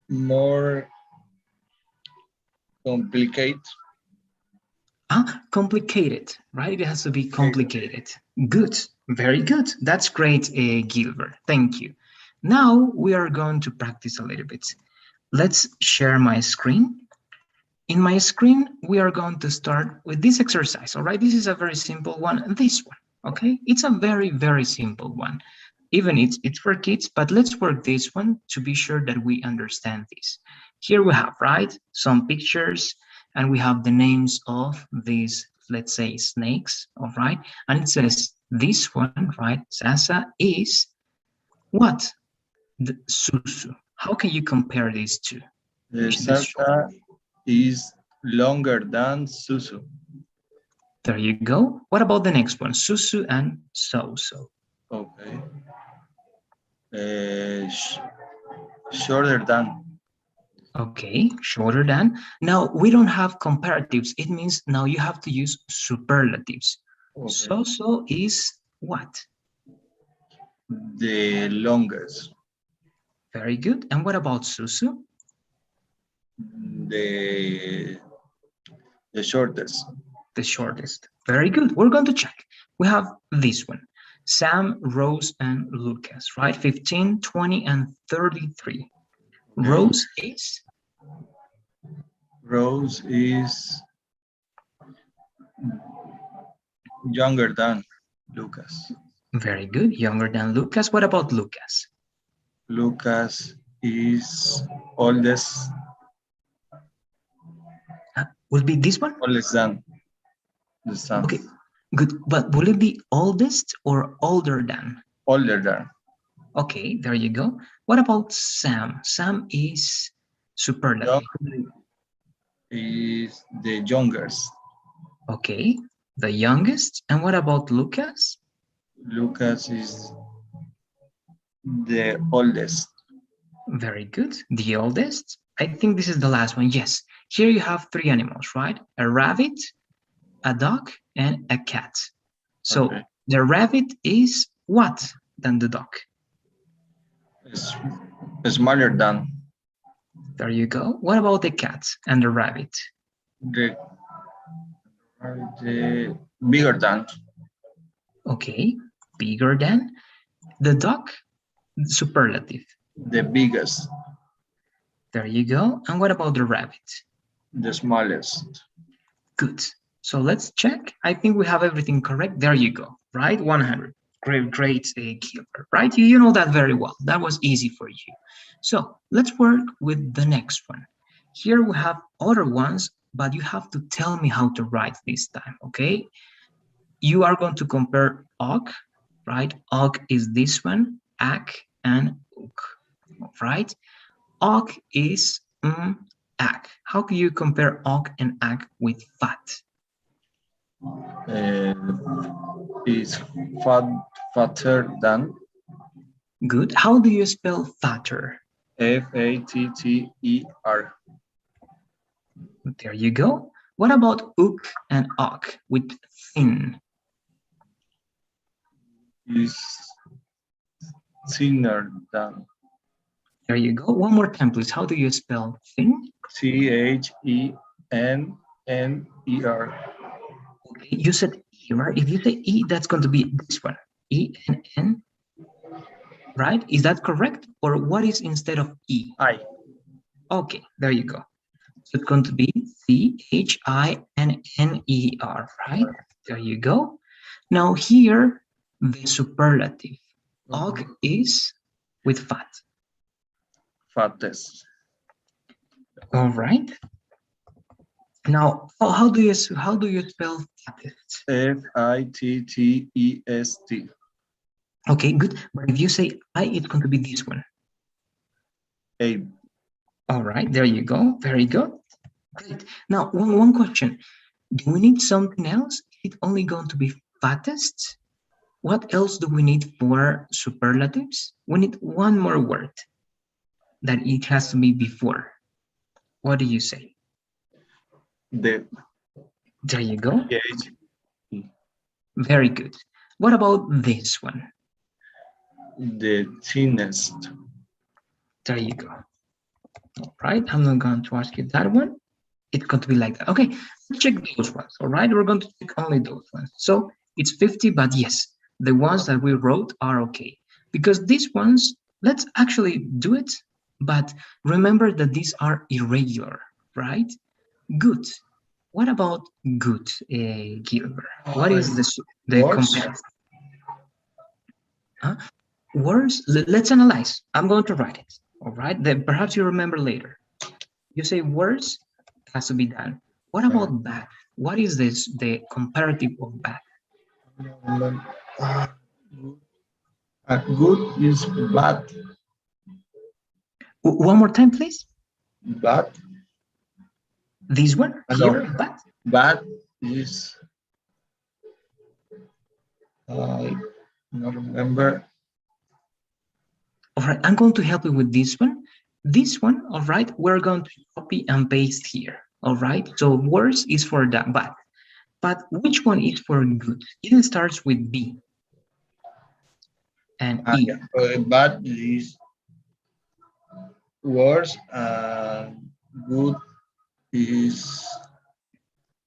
more complicated. Complicated, right? It has to be complicated. Good, very good. That's great, Gilbert. Thank you. Now we are going to practice a little bit. Let's share my screen. In my screen, we are going to start with this exercise, all right? This is a very simple one, this one, okay? It's a very, very simple one. Even it's for kids, but let's work this one to be sure that we understand this. Here we have, right, some pictures, and we have the names of these, let's say, snakes, all right? And it says this one, right, Sasa is what? The Susu. How can you compare these two? The Sasa is longer than Susu. There you go. What about the next one? Susu and So-So. Okay. Shorter than. Okay, shorter than. Now, we don't have comparatives. It means now you have to use superlatives. Okay. So-So is what? The longest. Very good. And what about Susu? The shortest. The shortest. Very good. We're going to check. We have this one. Sam, Rose, and Lucas, right? 15, 20, and 33. Okay. Rose is? Rose is younger than Lucas. Very good. Younger than Lucas. What about Lucas? Lucas is oldest. Will be this one? Oldest than the son. Okay, good. But will it be oldest or older than? Older than. Okay, there you go. What about Sam? Sam is superlative. Is the youngest. Okay, the youngest. And what about Lucas? Lucas is the oldest. Very good. The oldest. I think this is the last one. Yes. Here you have three animals, right? A rabbit, a dog, and a cat. So okay. The rabbit is what than the dog? It's smaller than. There you go. What about the cat and the rabbit? The bigger than. Okay, bigger than. The dog, superlative. The biggest. There you go. And what about the rabbit? The smallest. Good. So let's check. I think we have everything correct. There you go. Right? 100. Great, Gilbert. Right? You know that very well. That was easy for you. So let's work with the next one. Here we have other ones, but you have to tell me how to write this time, okay? You are going to compare og, right? Og is this one, ak, and uk, right? Og is ak. How can you compare og and ak with fat? Is fatter than. Good. How do you spell fatter? F-A-T-T-E-R. There you go. What about uk and ok with thin? Is thinner than. There you go. One more time, please. How do you spell thin? T-H-E-N-N-E-R. Okay, you said E, right? If you say E, that's going to be this one. E-N-N, right? Is that correct? Or what is instead of E? I. Okay, there you go. So it's going to be C-H-I-N-N-E-R, right? There you go. Now here, the superlative. Og is with fat. Fattest. All right. Now, how do you spell fattest? F-I-T-T-E-S-T. Okay, good. But if you say I, it's going to be this one. A. All right, there you go. Very good. Great. Now, one question. Do we need something else? Is it only going to be fattest? What else do we need for superlatives? We need one more word that it has to be before. What do you say? The. There you go. H. Very good. What about this one? The thinnest. There you go. All right, I'm not going to ask you that one. It's going to be like that. Okay, let's check those ones. All right, we're going to check only those ones. So it's 50, but yes, the ones that we wrote are okay. Because these ones, let's actually do it, but remember that these are irregular, right? Good. What about good, Gilbert? What is the Worse. comparison? Huh? Words, let's analyze. I'm going to write it. All right, then perhaps you remember later. You say words has to be done. What about bad? What is this, the comparative of bad? Good. Good is bad. One more time, please. Bad. This one No, here, bad. bad is I not remember. All right, I'm going to help you with this one. This one, all right, we're going to copy and paste here. All right, so words is for that bad. But which one is for good? It starts with B and E. Bad is worse. Good is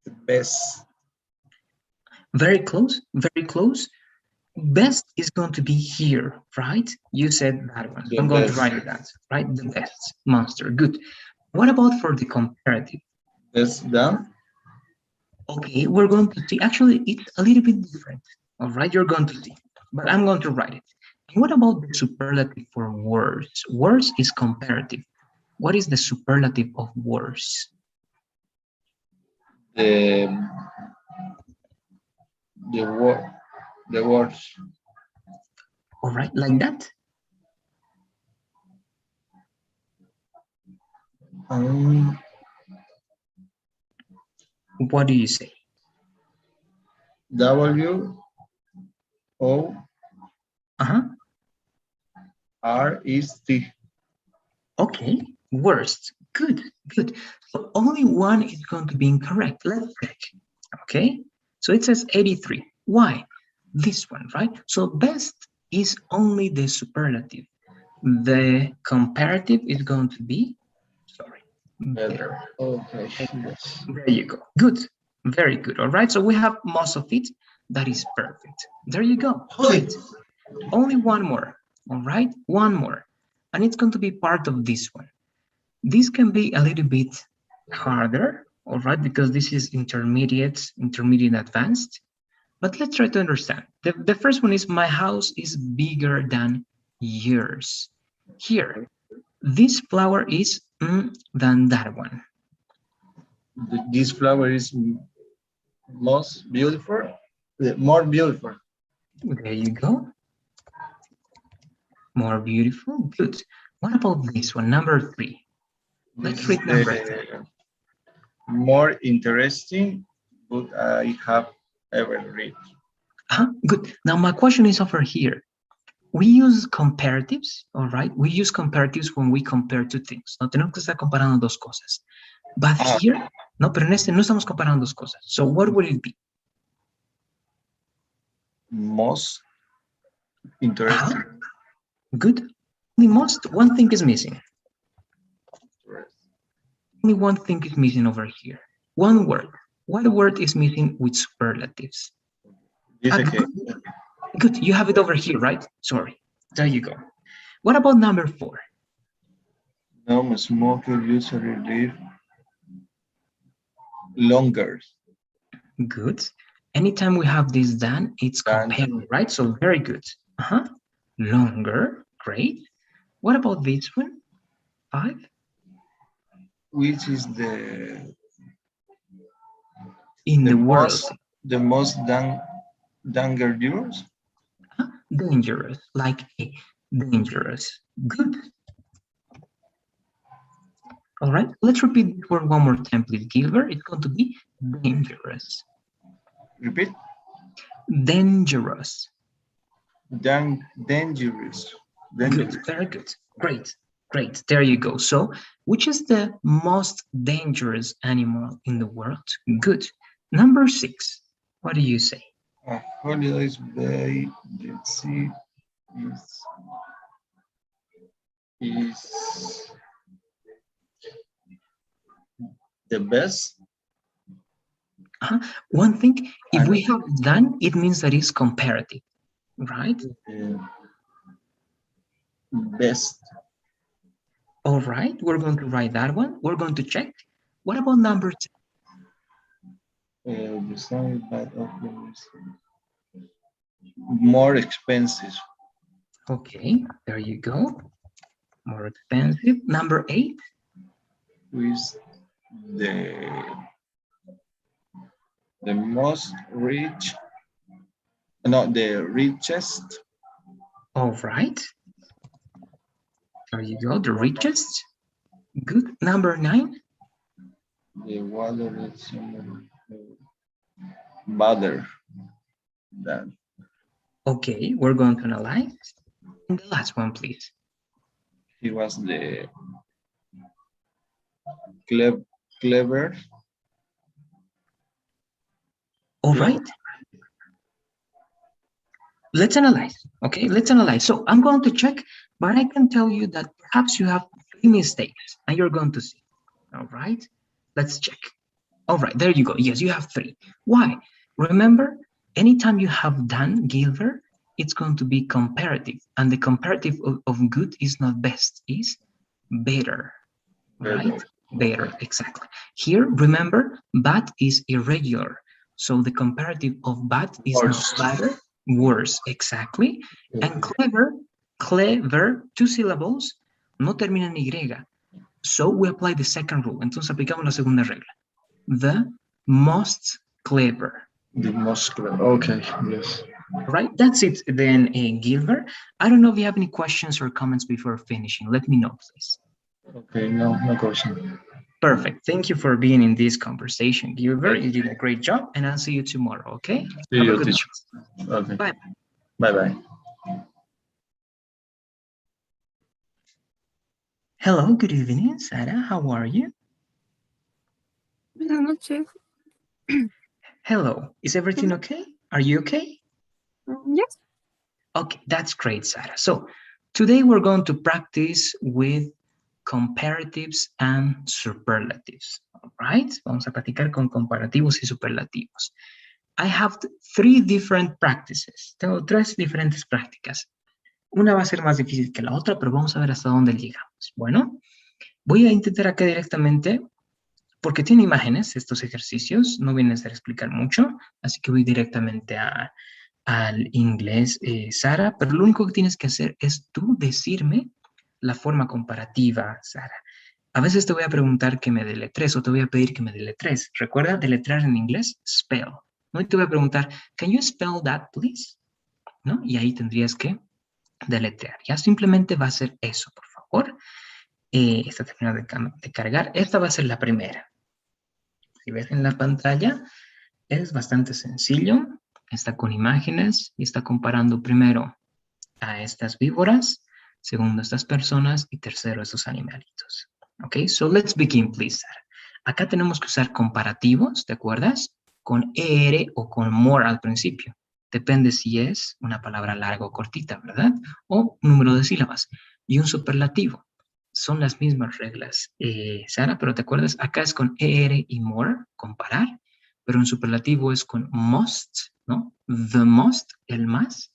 the best. Very close, very close. Best is going to be here, right? You said that one. The I'm going to best. write it down, right? The best monster. Good. What about for the comparative? That's done. Okay, we're going to see. Actually, it's a little bit different. All right, you're going to see, but I'm going to write it. And what about the superlative for words? Words is comparative. What is the superlative of words? The the word the words. All right, like that. Um, What do you say? W O Uh-huh. R is T. Okay, worst. Good, good. So only one is going to be incorrect. Let's check. Okay, so it says 83. Why? This one, right? So best is only the superlative. The comparative is going to be, sorry, better. Okay. Yes. There you go. Good. Very good. All right. So we have most of it. That is perfect. There you go. Great. Only one more. All right. One more. And it's going to be part of this one. This can be a little bit harder. All right. Because this is intermediate advanced. But let's try to understand. The first one is my house is bigger than yours. Here, this flower is than that one. This flower is most beautiful. More beautiful. There you go. More beautiful. Good. What about this one, number 3? This Let's is read number 3. the more interesting book I have ever read. Good. Now my question is over here. We use comparatives, all right? We use comparatives when we compare two things. No tenemos que estar comparando dos cosas. But here, no, pero en este no estamos comparando dos cosas. So what would it be? Most interesting. Good. Only most, one thing is missing. Only one thing is missing over here. One word. What word is missing with superlatives? Good. Good. You have it over here, right? Sorry. There you go. What about number 4? No smoker usually live longer. Good. Anytime we have this done, it's comparing, right? So very good. Longer. Great. What about this one? 5? Which is the In the world. The most dangerous? Dangerous. Like dangerous. Good. All right. Let's repeat this word one more time, please, Gilbert. It's going to be dangerous. Repeat. Dangerous. Dangerous. Good. Very good. Great. Great. There you go. So, which is the most dangerous animal in the world? Good. Number 6. What do you say? Holidays by the sea is The best. One thing, if we have done, it means that it's comparative, right? Best. All right, we're going to write that one. We're going to check. What about number 2? Design bad options. More expensive. Okay, there you go. More expensive. Number 8. With the most rich, not the richest. All right. There you go, the richest. Good. Number 9. The water is better than. Okay, we're going to analyze. And the last one, please. He was the clever. All right. Let's analyze. Okay, let's analyze. So I'm going to check, but I can tell you that perhaps you have 3 mistakes and you're going to see. All right, let's check. All right, there you go. Yes, you have 3. Why? Remember, anytime you have done, Gilbert, it's going to be comparative. And the comparative of good is not best, is better. Right? Better, exactly. Here, remember, bad is irregular. So the comparative of bad is Worse. not better, worse, exactly. And clever, 2 syllables, no termina en Y. So we apply the second rule. Entonces aplicamos la segunda regla. The most clever. The most clever. Okay, yes. Right, that's it then, Gilbert. I don't know if you have any questions or comments before finishing. Let me know, please. Okay, no question. Perfect. Thank you for being in this conversation, Gilbert. You did a great job, and I'll see you tomorrow, okay? See Have you, a good teacher. night. Okay. Bye. Bye-bye. Hello, good evening, Sarah. How are you? Buenas noches. Hello. Is everything okay? Are you okay? Yes. Okay, that's great, Sarah. So today we're going to practice with comparatives and superlatives. All right? Vamos a practicar con comparativos y superlativos. I have 3 different practices. Tengo 3 diferentes prácticas. Una va a ser más difícil que la otra, pero vamos a ver hasta dónde llegamos. Bueno, voy a intentar acá directamente, porque tiene imágenes estos ejercicios, no vienen a ser explicar mucho, así que voy directamente al inglés, Sara, pero lo único que tienes que hacer es tú decirme la forma comparativa, Sara. A veces te voy a preguntar que me deletres o te voy a pedir que me deletres. Recuerda deletrear en inglés, spell. ¿No? Y te voy a preguntar, can you spell that, please? ¿No? Y ahí tendrías que deletrear. Ya simplemente va a ser eso, por favor. Esta termina de cargar. Esta va a ser la primera. Si ves en la pantalla, es bastante sencillo. Está con imágenes y está comparando primero a estas víboras, segundo a estas personas y tercero a estos animalitos. Ok, so let's begin, please, Sarah. Acá tenemos que usar comparativos, ¿te acuerdas? Con ER o con more al principio. Depende si es una palabra larga o cortita, ¿verdad? O un número de sílabas. Y un superlativo. Son las mismas reglas, Sara, pero ¿te acuerdas? Acá es con ER y more, comparar, pero un superlativo es con must, ¿no? The most, el más,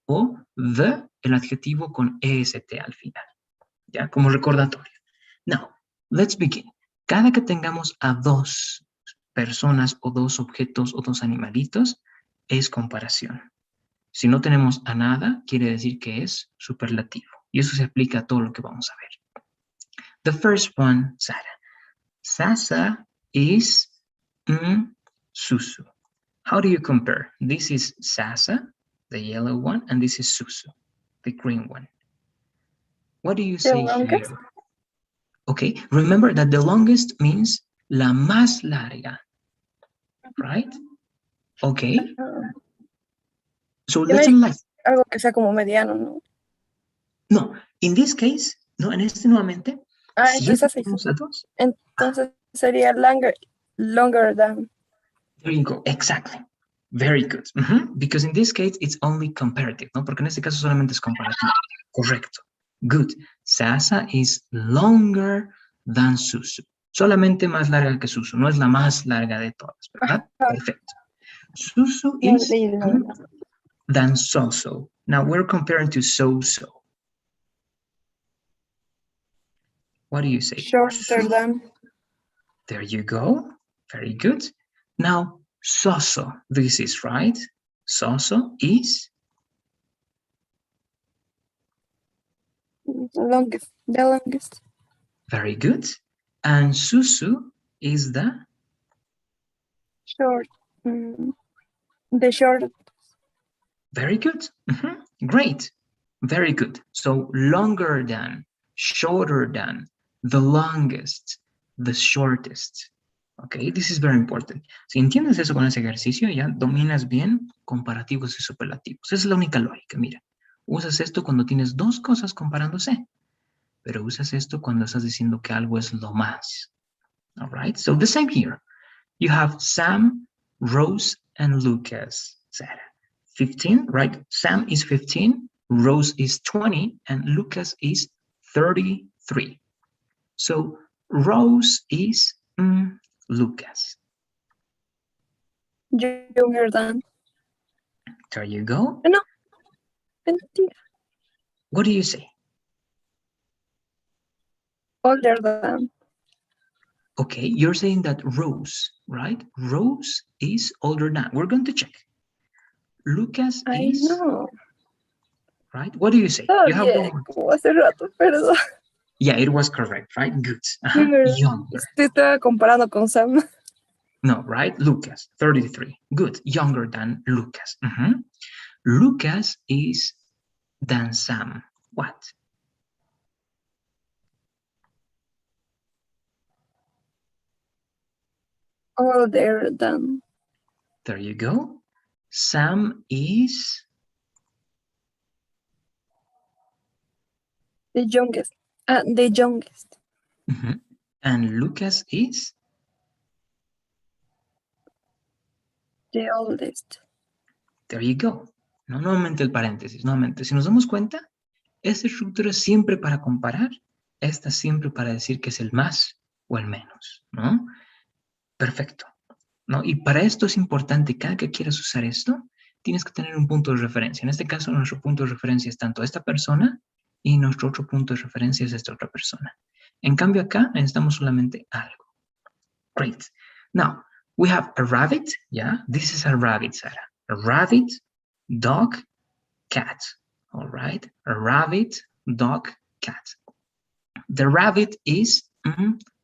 o the, el adjetivo con EST al final, ¿ya? Como recordatorio. Now, let's begin. Cada que tengamos a 2 personas o 2 objetos o 2 animalitos, es comparación. Si no tenemos a nada, quiere decir que es superlativo. Y eso se aplica a todo lo que vamos a ver. The first one, Sara. Sasa is Susu. How do you compare? This is Sasa, the yellow one, and this is Susu, the green one. What do you say here? Okay, remember that the longest means la más larga, right? Okay. So let's analyze. Algo que sea como mediano, ¿no? No, in this case, no, en este nuevamente. Entonces sería longer than. There you go, exactly. Very good. Because in this case, it's only comparative, ¿no? Porque en este caso solamente es comparativo. Correcto. Good. Sasa is longer than Susu. Solamente más larga que Susu, no es la más larga de todas, ¿verdad? Perfecto. Susu No is leí nada. than so-so. Now we're comparing to so-so. What do you say? Shorter than. There you go. Very good. Now, so-so, this is right. So-so is Longest. The longest. very good. And Susu is the Short. The short. very good. Great. Very good. So longer than, shorter than, the longest, the shortest. Okay, this is very important. Si entiendes eso con ese ejercicio, ya dominas bien comparativos y superlativos. Esa es la única lógica, mira. Usas esto cuando tienes dos cosas comparándose, pero usas esto cuando estás diciendo que algo es lo más. All right, so the same here. You have Sam, Rose, and Lucas. Sarah. 15, right? Sam is 15, Rose is 20, and Lucas is 33. So Rose is Lucas. Younger than. There you go. No. Mentira. What do you say? Older than. Okay, you're saying that Rose, right? Rose is older than. We're going to check. Lucas I is, know. right? What do you say? You have one Todavía, more. como hace rato, perdón. Yeah, it was correct, right? Good. Younger. Younger. Te estaba comparando con Sam. No, right? Lucas, 33. Good. Younger than Lucas. Lucas is than Sam. What? Older than. There you go. Sam is The youngest. The youngest. and Lucas is The oldest. there you go. No, nuevamente el paréntesis, nuevamente. Si nos damos cuenta, esta estructura es siempre para comparar, esta siempre para decir que es el más o el menos, ¿no? Perfecto, ¿no? Y para esto es importante, cada que quieras usar esto, tienes que tener un punto de referencia. En este caso, nuestro punto de referencia es tanto esta persona y nuestro otro punto de referencia es esta otra persona. En cambio, acá necesitamos solamente algo. Great. Now, we have a rabbit, yeah? This is a rabbit, Sarah. A rabbit, dog, cat, all right? A rabbit, dog, cat. The rabbit is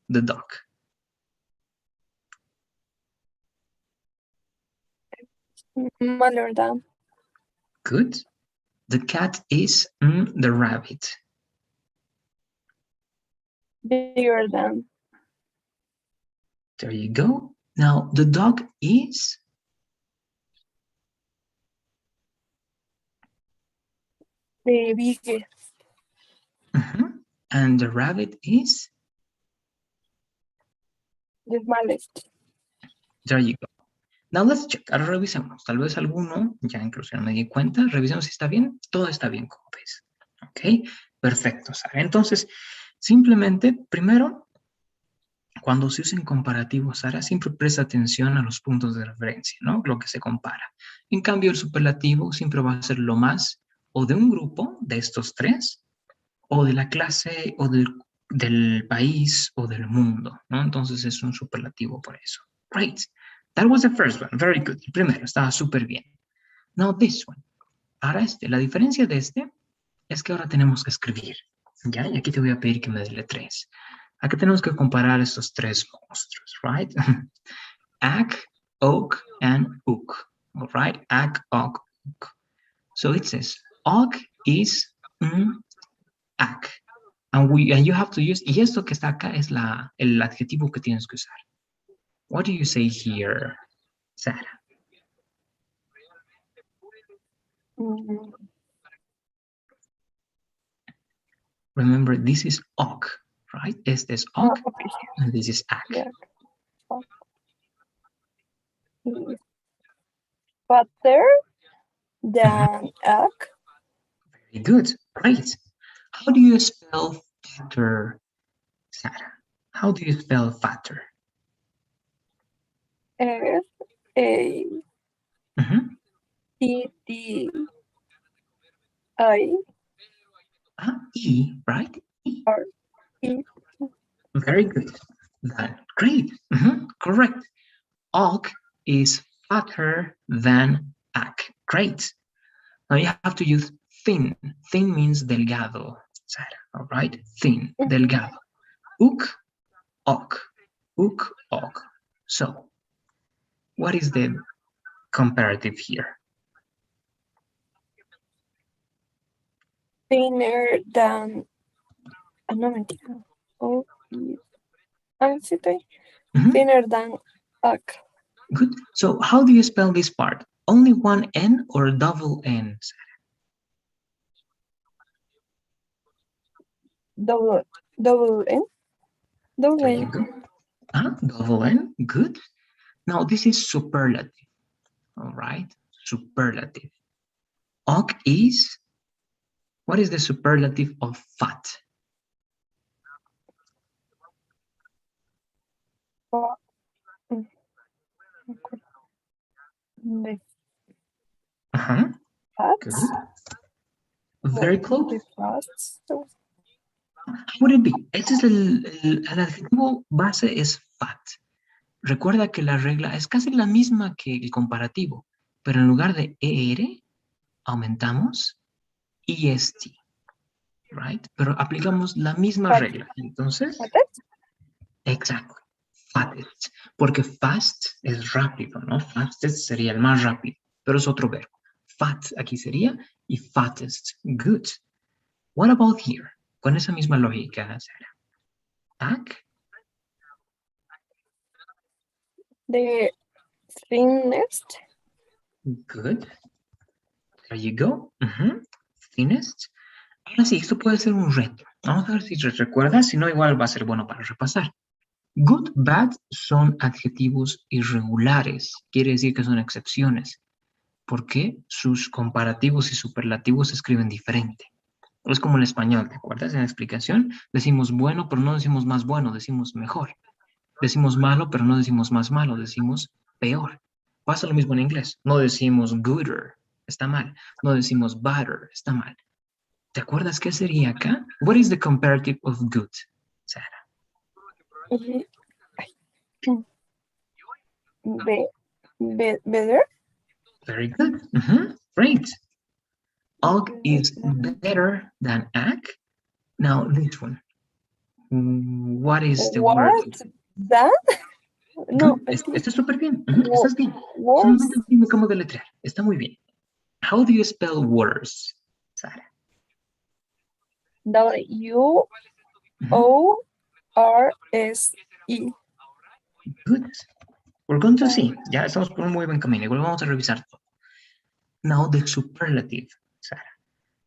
the dog. Smaller than. Good. The cat is the rabbit. Bigger than. There you go. Now, the dog is The biggest. and the rabbit is The smallest. there you go. Now let's check. Ahora revisemos. Tal vez alguno, ya incluso me di cuenta, revisemos si está bien. Todo está bien, como ves. Ok, perfecto, Sara. Entonces, simplemente, primero, cuando se usen comparativos, Sara, siempre presta atención a los puntos de referencia, ¿no? Lo que se compara. En cambio, el superlativo siempre va a ser lo más o de un grupo de estos tres, o de la clase, o del país, o del mundo, ¿no? Entonces es un superlativo por eso. Great. That was the first one. Very good. El primero estaba súper bien. Now this one. Ahora la diferencia de este es que ahora tenemos que escribir. ¿Ya? Y aquí te voy a pedir que me deletres. Aquí tenemos que comparar estos tres monstruos, right? Ak, oak, and ook. All right? Ak, oak, ook. So it says, oak is ak. And you have to use, y esto que está acá es el adjetivo que tienes que usar. What do you say here, Sarah? Remember, this is oak, right? Este es oak, Okay. and this is ak. Yeah. Fatter than ak. Very good, great. How do you spell fatter, Sarah? How do you spell fatter? F-A-T-T-I. Mhm. E, right? E. R-E. Very good. Great. Correct. Og is fatter than ak. Great. Now you have to use thin. Thin means delgado, Sarah. All right? Thin, delgado. Uk, ok. Uk, ok. So, what is the comparative here? Thinner than. No, mentira. Oh, sí estoy. Thinner than ak. Good. So, how do you spell this part? Only one N or double N, Sarah? Double N. Double There N. you go. Double N. Good. Now, this is superlative. All right? Superlative. Og is, what is the superlative of fat? The Good. fats. Very close. The fats. How would it be? Este es el adjetivo base es fat. Recuerda que la regla es casi la misma que el comparativo, pero en lugar de ER, aumentamos EST, right? Pero aplicamos la misma Fat. regla. Entonces, ¿Fattest? exacto, fattest, porque fast es rápido, ¿no? Fastest sería el más rápido, pero es otro verbo. Fat aquí sería y fattest, good. What about here? Con esa misma lógica, Sarah. Ak, The thinnest. good. There you go. Thinnest. Ahora sí, esto puede ser un reto. Vamos a ver si recuerdas, si no, igual va a ser bueno para repasar. Good, bad son adjetivos irregulares. Quiere decir que son excepciones. Porque sus comparativos y superlativos se escriben diferente. Es como el español, ¿te acuerdas? En la explicación decimos bueno, pero no decimos más bueno, decimos mejor. Decimos malo, pero no decimos más malo, decimos peor. Pasa lo mismo en inglés. No decimos gooder, está mal. No decimos better, está mal. ¿Te acuerdas qué sería acá? What is the comparative of good, Sarah? Better. Very good. Great. Og is better than ak. Now this one. What is the word? That? No. Está súper bien. Wo- Estás bien. Worse. Solamente dime cómo deletrear. Está muy bien. How do you spell worse, Sarah? W-O-R-S-E. Good. We're going to see. Ya estamos por un muy buen camino. Igual vamos a revisar todo. Now the superlative, Sarah.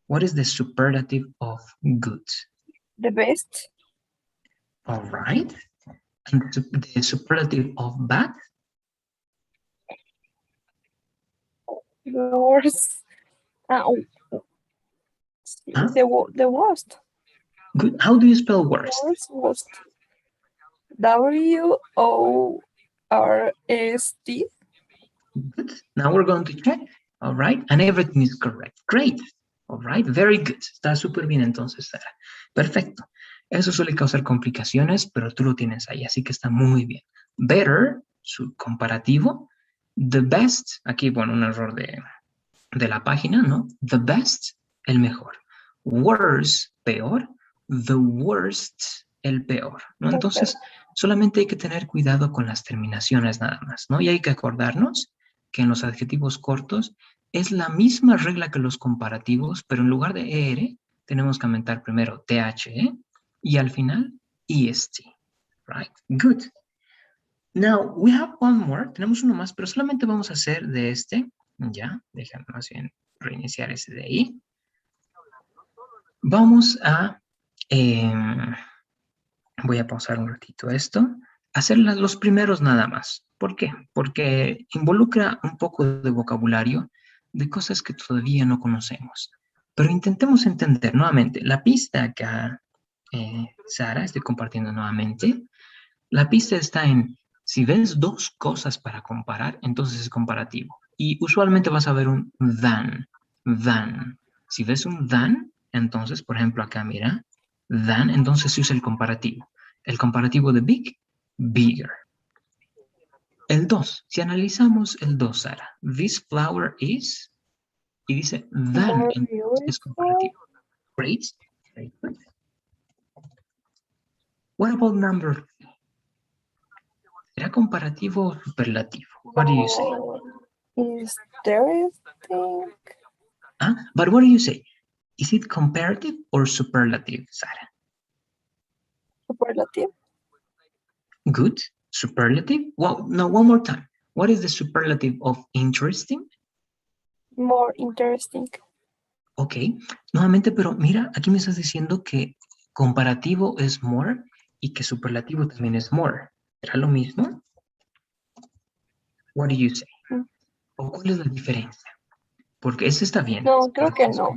What is the superlative of good? The best. All right. And the superlative of bad? Worse. The worst. Good. How do you spell worst? Worst. W-O-R-S-T. Good. Now we're going to check. All right. And everything is correct. Great. All right. Very good. Está súper bien entonces, Sara. Perfecto. Eso suele causar complicaciones, pero tú lo tienes ahí, así que está muy bien. Better, su comparativo. The best, aquí, bueno, un error de la página, ¿no? The best, el mejor. Worse, peor. The worst, el peor, ¿no? Entonces, solamente hay que tener cuidado con las terminaciones nada más, ¿no? Y hay que acordarnos que en los adjetivos cortos es la misma regla que los comparativos, pero en lugar de ER, tenemos que aumentar primero THE y al final EST, right? Good. Now, we have one more. Tenemos uno más, pero solamente vamos a hacer de este. Ya, déjame más bien reiniciar ese de ahí. Vamos a... voy a pausar un ratito esto. Hacer los primeros nada más. ¿Por qué? Porque involucra un poco de vocabulario de cosas que todavía no conocemos. Pero intentemos entender nuevamente. La pista que Sara estoy compartiendo nuevamente. La pista está en, si ves dos cosas para comparar, entonces es comparativo. Y usualmente vas a ver un than. Si ves un than, entonces, por ejemplo, acá mira, than, entonces se usa el comparativo. El comparativo de big, bigger. El 2, si analizamos el 2, Sara, this flower is, y dice than, More entonces es beautiful. comparativo. Great, very good. What about number 3? ¿Será comparativo o superlativo? What do you say? More interesting. But what do you say? Is it comparative or superlative, Sara? Superlative. Good, superlative. Well, no, one more time. What is the superlative of interesting? More interesting. Ok, nuevamente, pero mira, aquí me estás diciendo que comparativo es more y que superlativo también es more. ¿Será lo mismo? What do you say? Mm. ¿O cuál es la diferencia? Porque ese está bien. No, creo que no.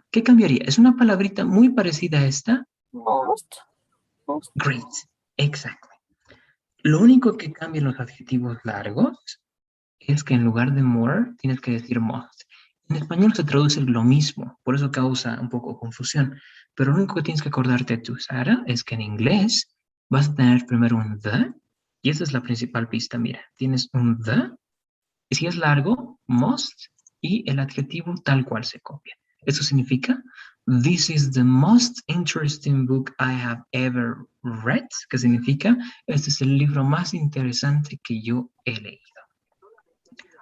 ¿Qué cambiaría? Es una palabrita muy parecida a esta. Most. Great, exactly. Lo único que cambia en los adjetivos largos es que en lugar de more tienes que decir most. En español se traduce lo mismo, por eso causa un poco confusión. Pero lo único que tienes que acordarte tú, Sara, es que en inglés vas a tener primero un the, y esa es la principal pista. Mira, tienes un the, y si es largo, must, y el adjetivo tal cual se copia. Eso significa, this is the most interesting book I have ever read, que significa, este es el libro más interesante que yo he leído.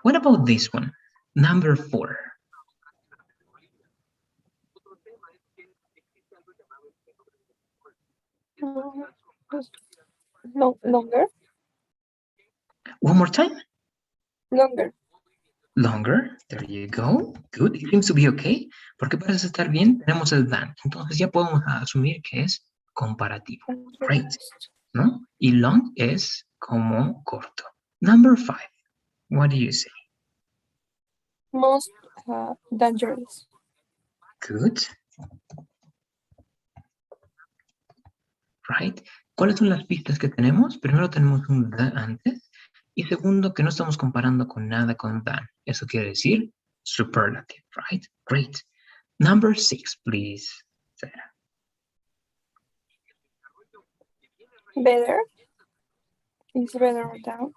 What about this one? Number 4. Longer. One more time. Longer. Longer. There you go. Good. It seems to be okay. Porque parece estar bien, tenemos el than. Entonces ya podemos asumir que es comparativo. Great. ¿No? Y long es como corto. Number 5. What do you say? Most dangerous. Good. Right. ¿Cuáles son las pistas que tenemos? Primero tenemos un the antes. Y segundo, que no estamos comparando con nada con than. Eso quiere decir superlative, right? Great. Number 6, please, Sarah. Better. Is better than.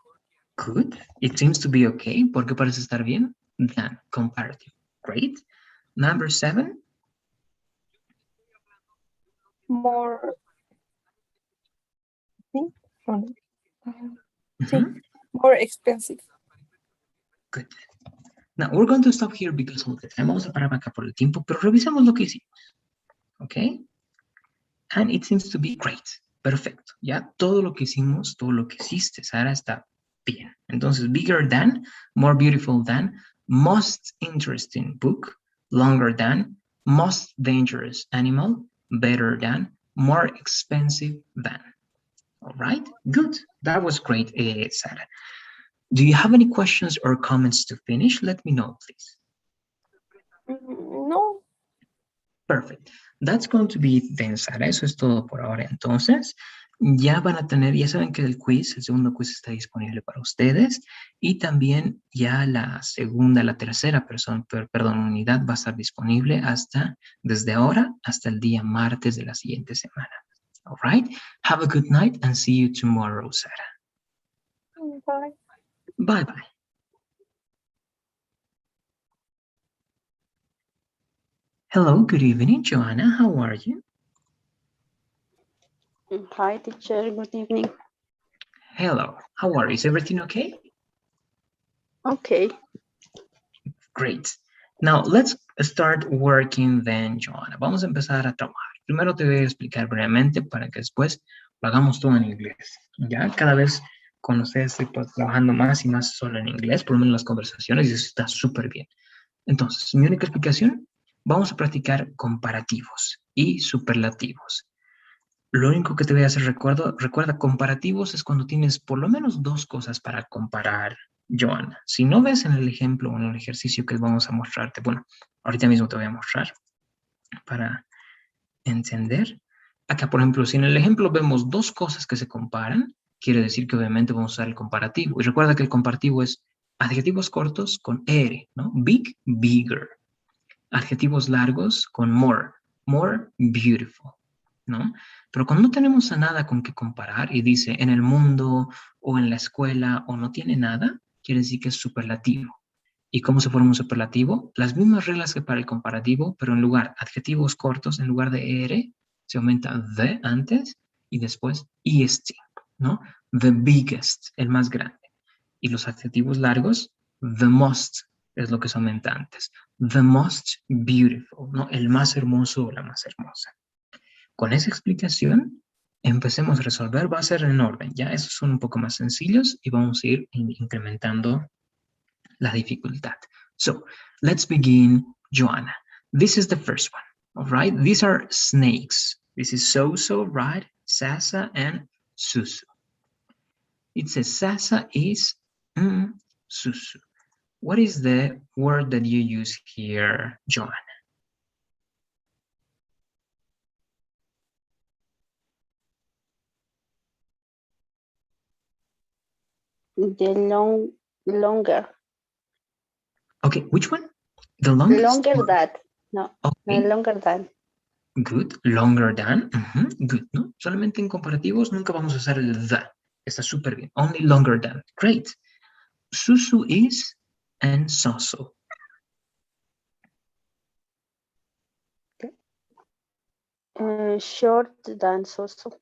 Good. It seems to be okay. ¿Por qué parece estar bien? Than, comparative. Great. Number 7. More. Sí. More expensive. Good. Now, we're going to stop here because of the time. Vamos a parar acá por el tiempo, pero revisamos lo que hicimos. Okay? And it seems to be great. Perfecto. Ya todo lo que hicimos, todo lo que hiciste, Sara, está bien. Entonces, bigger than, more beautiful than, most interesting book, longer than, most dangerous animal, better than, more expensive than. All right? Good. That was great, Sara. Do you have any questions or comments to finish? Let me know, please. No. Perfect. That's going to be it then, Sara. Eso es todo por ahora. Entonces, ya van a tener, ya saben que el quiz, el segundo quiz está disponible para ustedes y también ya la segunda, la tercera unidad va a estar disponible desde ahora hasta el día martes de la siguiente semana. All right. Have a good night and see you tomorrow, Sara. Bye. Bye-bye. Hello, good evening, Joanna. How are you? Hi, teacher. Good evening. Hello. How are you? Is everything okay? Okay. Great. Now, let's start working then, Joanna. Vamos a empezar a trabajar. Primero te voy a explicar brevemente para que después lo hagamos todo en inglés. Ya cada vez con ustedes estoy trabajando más y más solo en inglés, por lo menos las conversaciones, y eso está súper bien. Entonces, mi única explicación, vamos a practicar comparativos y superlativos. Lo único que te voy a hacer recuerda, comparativos es cuando tienes por lo menos dos cosas para comparar, Joana. Si no ves en el ejemplo o en el ejercicio que vamos a mostrarte, bueno, ahorita mismo te voy a mostrar para entender. Acá, por ejemplo, si en el ejemplo vemos dos cosas que se comparan, quiere decir que obviamente vamos a usar el comparativo. Y recuerda que el comparativo es adjetivos cortos con er, ¿no? Big, bigger. Adjetivos largos con more, more beautiful, ¿no? Pero cuando no tenemos a nada con que comparar y dice en el mundo o en la escuela o no tiene nada, quiere decir que es superlativo. ¿Y cómo se forma un superlativo? Las mismas reglas que para el comparativo, pero en lugar adjetivos cortos, en lugar de er, se aumenta the antes y después est, ¿no? The biggest, el más grande. Y los adjetivos largos, the most, es lo que se aumenta antes. The most beautiful, ¿no? El más hermoso o la más hermosa. Con esa explicación, empecemos a resolver. Va a ser en orden, ¿ya? Esos son un poco más sencillos y vamos a ir incrementando la dificultad. So, let's begin, Joanna. This is the first one, all right? These are snakes. This is So-So, right? Sasa and Susu. It says Sasa is Susu. What is the word that you use here, Joanna? The longer. Okay, which one? The longest? Longer that. No, Okay. longer than. Good, longer than. Good, ¿no? Solamente en comparativos nunca vamos a usar el the. Está súper bien. Only longer than. Great. Susu is and Soso. Short than Soso.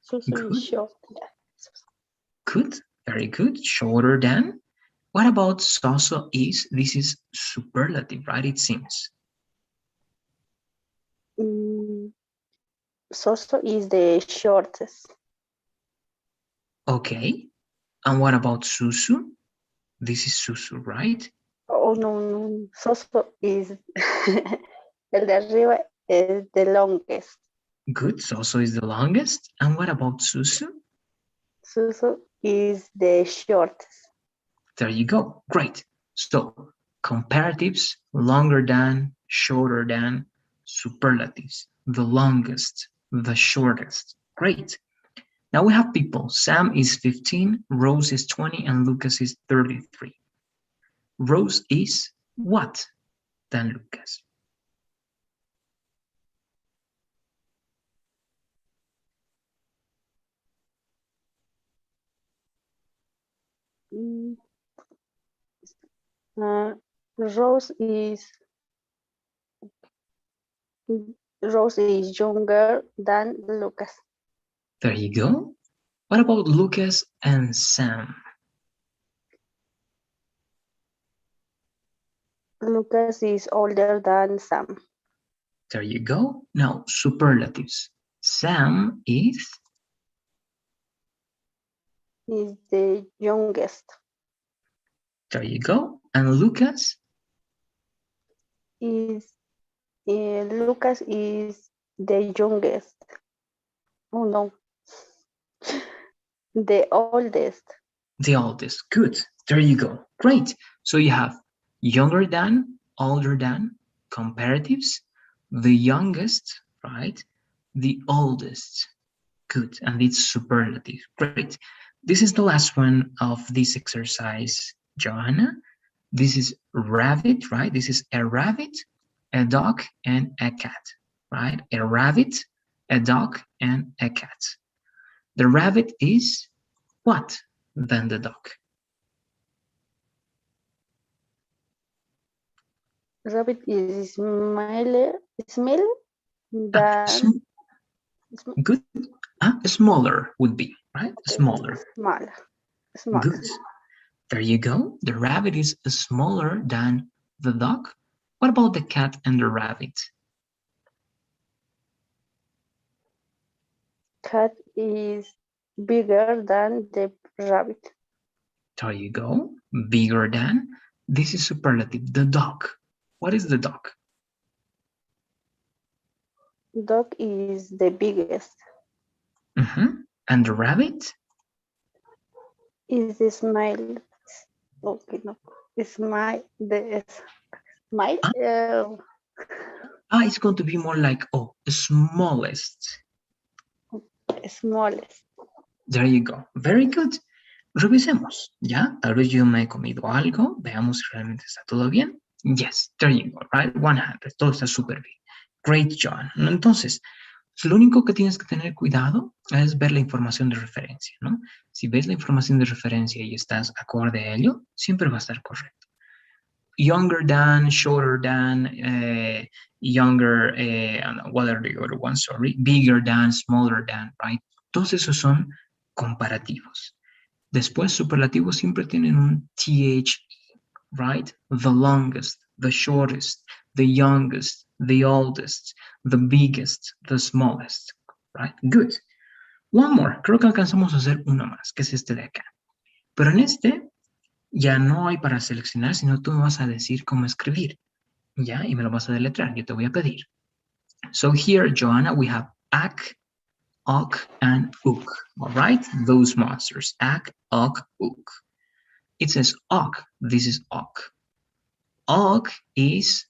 Soso Good. is short than Soso. Good, very good. Shorter than. What about Soso is? This is superlative, right? It seems. Soso is the shortest. Okay. And what about Susu? This is Susu, right? Oh, no. Soso is el de arriba is the longest. Good, Soso is the longest. And what about Susu? Susu is the shortest. There you go. Great. So, comparatives, longer than, shorter than, superlatives, the longest, the shortest. Great. Now we have people. Sam is 15, Rose is 20, and Lucas is 33. Rose is what than Lucas? Rose is younger than Lucas. There you go. What about Lucas and Sam? Lucas is older than Sam. There you go. Now, superlatives. Sam is the youngest. There you go. And Lucas? Lucas is the youngest. Oh no. The oldest. The oldest. Good. There you go. Great. So you have younger than, older than, comparatives, the youngest, right? The oldest. Good. And it's superlative. Great. This is the last one of this exercise, Joanna. This is rabbit, right? This is a rabbit, a dog, and a cat, right? A rabbit, a dog, and a cat. The rabbit is what than the dog? Rabbit is smaller than Good. Smaller would be, right? Okay. Smaller. Smaller. Good. There you go. The rabbit is smaller than the dog. What about the cat and the rabbit? Cat is bigger than the rabbit. There you go. Bigger than. This is superlative. The dog. What is the dog? Dog is the biggest. And the rabbit? Is the smile. Okay, no. Smile. The smile. It's going to be more like, the smallest. smallest. There you go. Very good. Revisemos, ¿ya? Tal vez yo me he comido algo. Veamos si realmente está todo bien. Yes, there you go, right? 100. Todo está súper bien. Great, John. Entonces, lo único que tienes que tener cuidado es ver la información de referencia, ¿no? Si ves la información de referencia y estás acorde a ello, siempre va a estar correcto. Younger than, shorter than, younger, what are the other ones? Sorry, bigger than, smaller than, right? Todos esos son comparativos. Después, superlativos siempre tienen un THE, right? The longest, the shortest, the youngest, the oldest, the biggest, the smallest, right? Good. One more. Creo que alcanzamos a hacer uno más, que es este de acá. Pero en este ya no hay para seleccionar, sino tú me vas a decir cómo escribir, ¿ya? Y me lo vas a deletrear. Yo te voy a pedir. So here, Joanna, we have ak, ok, and uk, all right? Those monsters, ak, ok, uk. It says ok. This is ok. Ok is,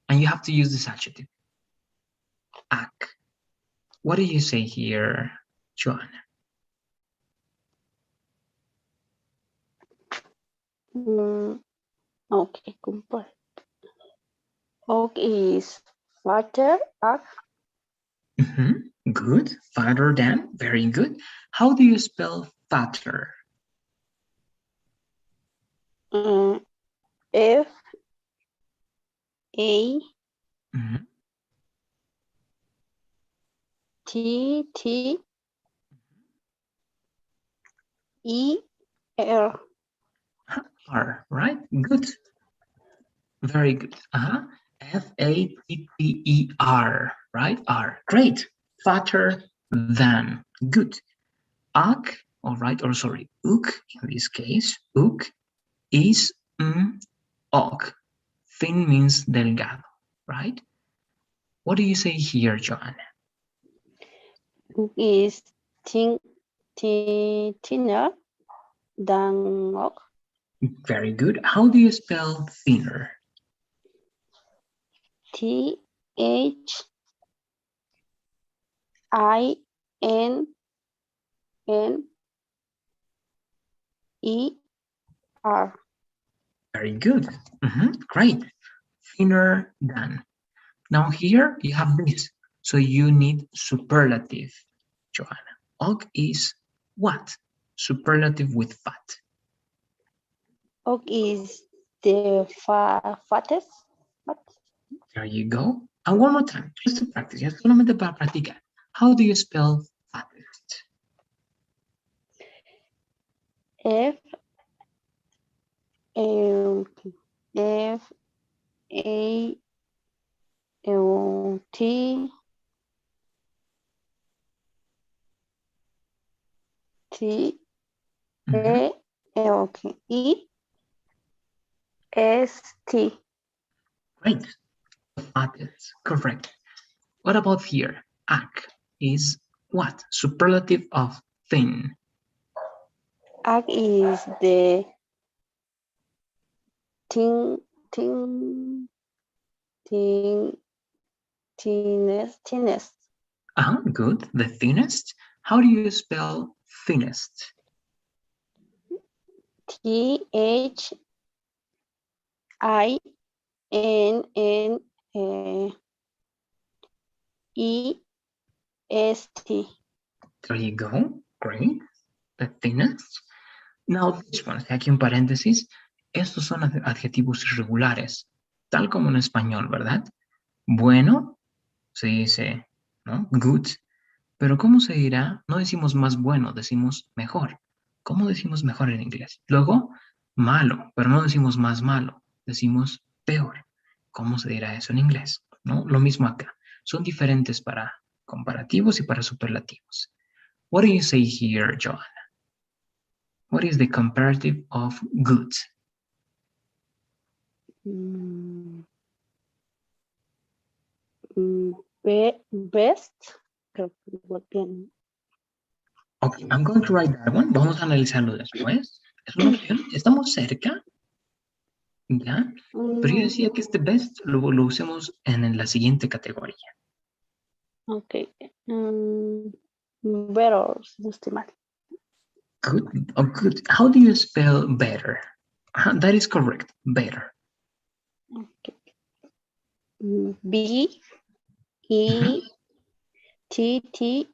and you have to use this adjective, ak. What do you say here, Joanna? Okay, compare. Oak is fatter. Ak Good. Fatter than. Very good. How do you spell fatter? F A Mhm. T T E R. R, right? Good. Very good. Fatter, right? R. Great. Fatter than. Good. Ak, all right, or sorry, uk in this case, uk is ok. Thin means delgado, right? What do you say here, Joanna? Oak is thinner than oak. Very good. How do you spell thinner? T H I N N E R. Very good. Great. Thinner than. Now here you have this. So you need superlative, Joanna. Oak is what? Superlative with fat. Oak is the fattest. What? There you go. And one more time, just to practice, ya solamente para practicar. How do you spell fattest? F F A L T T A L E S T. Great. Fattest, correct. What about here? Ak is what? Superlative of thin. Ag is the thinnest. Good. The thinnest. How do you spell thinnest? T H I N N E S T. There you go. Great. The thinnest. Now this one, aquí un paréntesis. Estos son adjetivos irregulares, tal como en español, ¿verdad? Bueno, se dice, ¿no? Good. Pero ¿cómo se dirá? No decimos más bueno, decimos mejor. ¿Cómo decimos mejor en inglés? Luego, malo, pero no decimos más malo, decimos peor. ¿Cómo se dirá eso en inglés? ¿No? Lo mismo acá. Son diferentes para comparativos y para superlativos. What do you say here, Joanna? What is the comparative of good? Best. Okay, I'm going to write that one. Vamos a analizarlo después. Es una opción. Estamos cerca. ¿Ya? Pero yo decía que este best lo usemos en la siguiente categoría. Ok. Better, si no estoy mal. Good. Oh, good. How do you spell better? That is correct. Better. Okay. B E T T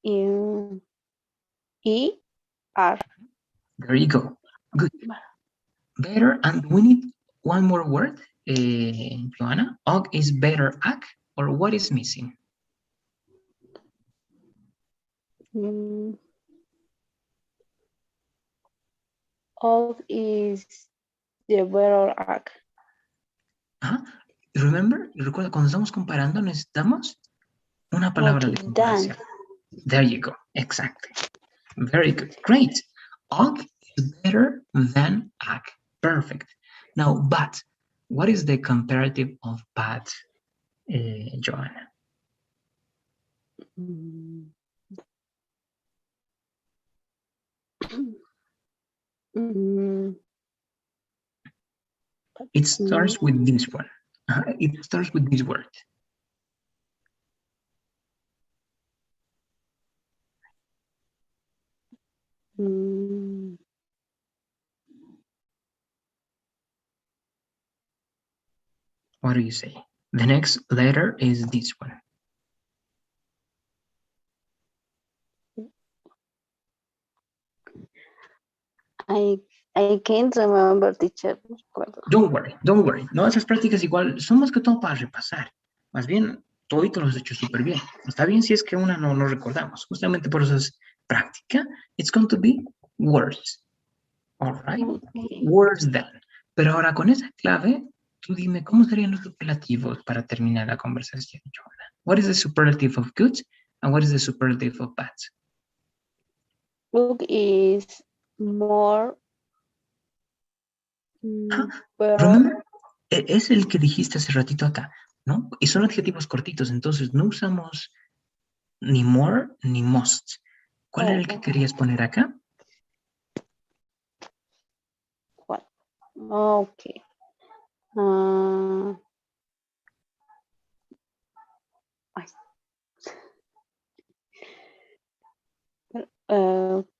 E R. There you go. Good. Better. And we need one more word, Joanna. Og is better ag, or what is missing? Og is the better ag. Remember, recuerda, cuando estamos comparando necesitamos una palabra de comparación. There you go. Exactly. Very good. Great. Og is better than ag. Perfect. Now, but. What is the comparative of but, Joanna? It starts with this one. It starts with this word. What do you say? The next letter is this one. I can't remember, teacher. Don't worry, don't worry. No, esas prácticas igual son más que todo para repasar. Más bien, todito lo has hecho súper bien. Está bien si es que una no recordamos. Justamente por eso es práctica. It's going to be words. All right? Okay. Words than. Pero ahora con esa clave, tú dime, ¿cómo serían los superlativos para terminar la conversación, Joanna? What is the superlative of good and what is the superlative of bad? Book is more better. Remember, es el que dijiste hace ratito acá, ¿no? Y son adjetivos cortitos, entonces no usamos ni more ni most. ¿Cuál era el que querías poner acá? What? Okay.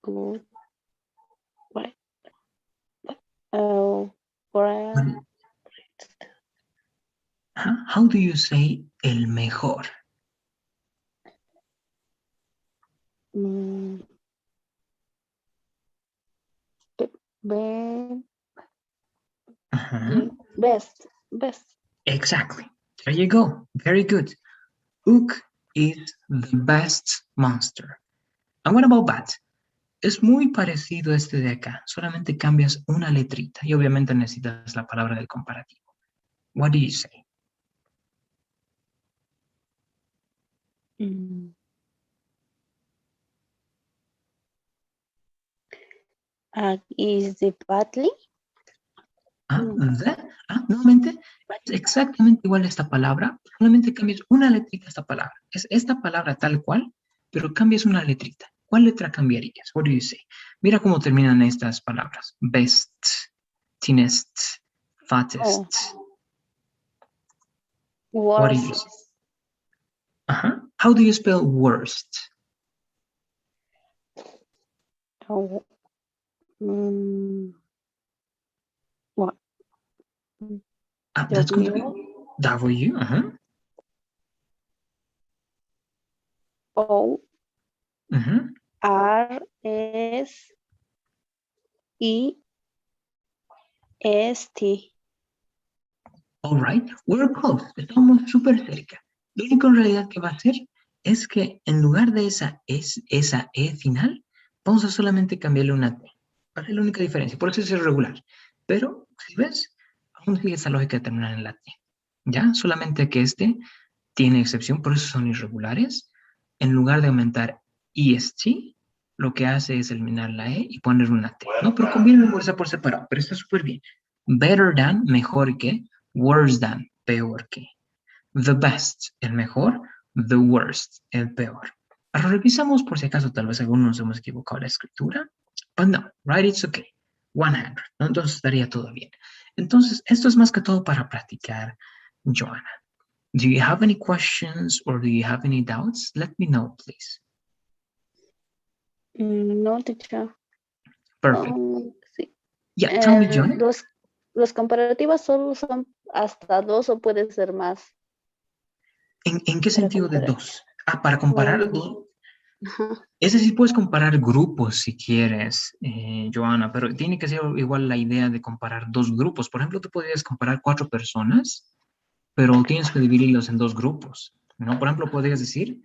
Good. What? How do you say el mejor? Best. Exactly. There you go. Very good. Ook is the best monster. And what about bad? Es muy parecido a este de acá. Solamente cambias una letrita y obviamente necesitas la palabra del comparativo. What do you say? Is the badly? Nuevamente, es exactamente igual a esta palabra, solamente cambias una letrita a esta palabra. Es esta palabra tal cual, pero cambias una letrita. ¿Cuál letra cambiarías? What do you say? Mira cómo terminan estas palabras. Best, thinnest, fattest. What do you say? How do you spell worst? What? That's going to be W. O R S E S T. All right, we're close. Estamos súper cerca. Lo único en realidad que va a hacer es que en lugar de esa E final, vamos a solamente cambiarle una T. ¿Vale? Es la única diferencia. Por eso es irregular. Pero, si ves, aún sigue esa lógica de terminar en la T. ¿Ya? Solamente que este tiene excepción, por eso son irregulares. En lugar de aumentar EST, lo que hace es eliminar la E y poner una T. ¿No? Pero conviene memorizar por separado, pero está súper bien. Better than, mejor que. Worse than, peor que. The best, el mejor. The worst, el peor. Ahora revisamos por si acaso, tal vez algunos nos hemos equivocado en la escritura. But no, right, it's okay. 100, ¿no? Entonces estaría todo bien. Entonces, esto es más que todo para practicar, Joanna. Do you have any questions or do you have any doubts? Let me know, please. No, teacher. Perfect. Sí. Yeah, tell me, Johnny. Los comparativos solo son hasta 2 o puede ser más. ¿En qué Para sentido de comparar. 2? Ah, para comparar dos. Ajá. Es decir, puedes comparar grupos si quieres, Joana, pero tiene que ser igual la idea de comparar dos grupos. Por ejemplo, tú podrías comparar 4 personas, pero tienes que dividirlos en 2 grupos, ¿no? Por ejemplo, podrías decir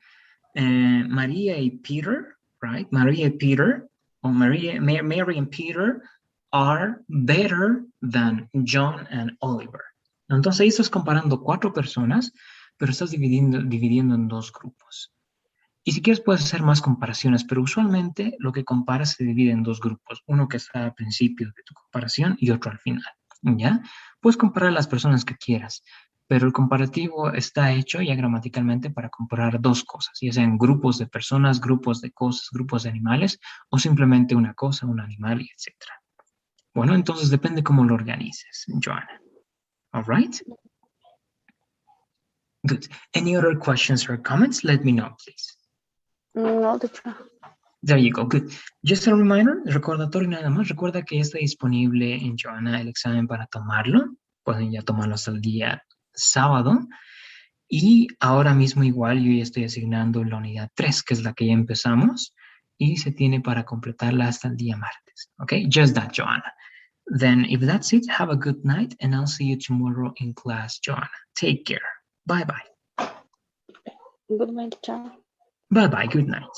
María y Peter, right? María y Peter, o Mary and Peter are better than John and Oliver. Entonces, ahí estás comparando 4 personas, pero estás dividiendo en 2 grupos. Y si quieres puedes hacer más comparaciones, pero usualmente lo que comparas se divide en 2 grupos, uno que está al principio de tu comparación y otro al final, ¿ya? Puedes comparar a las personas que quieras, pero el comparativo está hecho ya gramaticalmente para comparar 2 cosas, ya sean grupos de personas, grupos de cosas, grupos de animales, o simplemente una cosa, un animal, etc. Bueno, entonces depende cómo lo organices, Joanna. All right? Good. Any other questions or comments? Let me know, please. No, teacher. There you go, good. Just a reminder, recordatorio nada más, recuerda que ya está disponible en Joana el examen para tomarlo, pueden ya tomarlo hasta el día sábado, y ahora mismo igual yo ya estoy asignando la unidad 3, que es la que ya empezamos, y se tiene para completarla hasta el día martes, okay? Just that, Joanna. Then, if that's it, have a good night, and I'll see you tomorrow in class, Joanna. Take care. Bye-bye. Good night, teacher. Bye-bye, good night.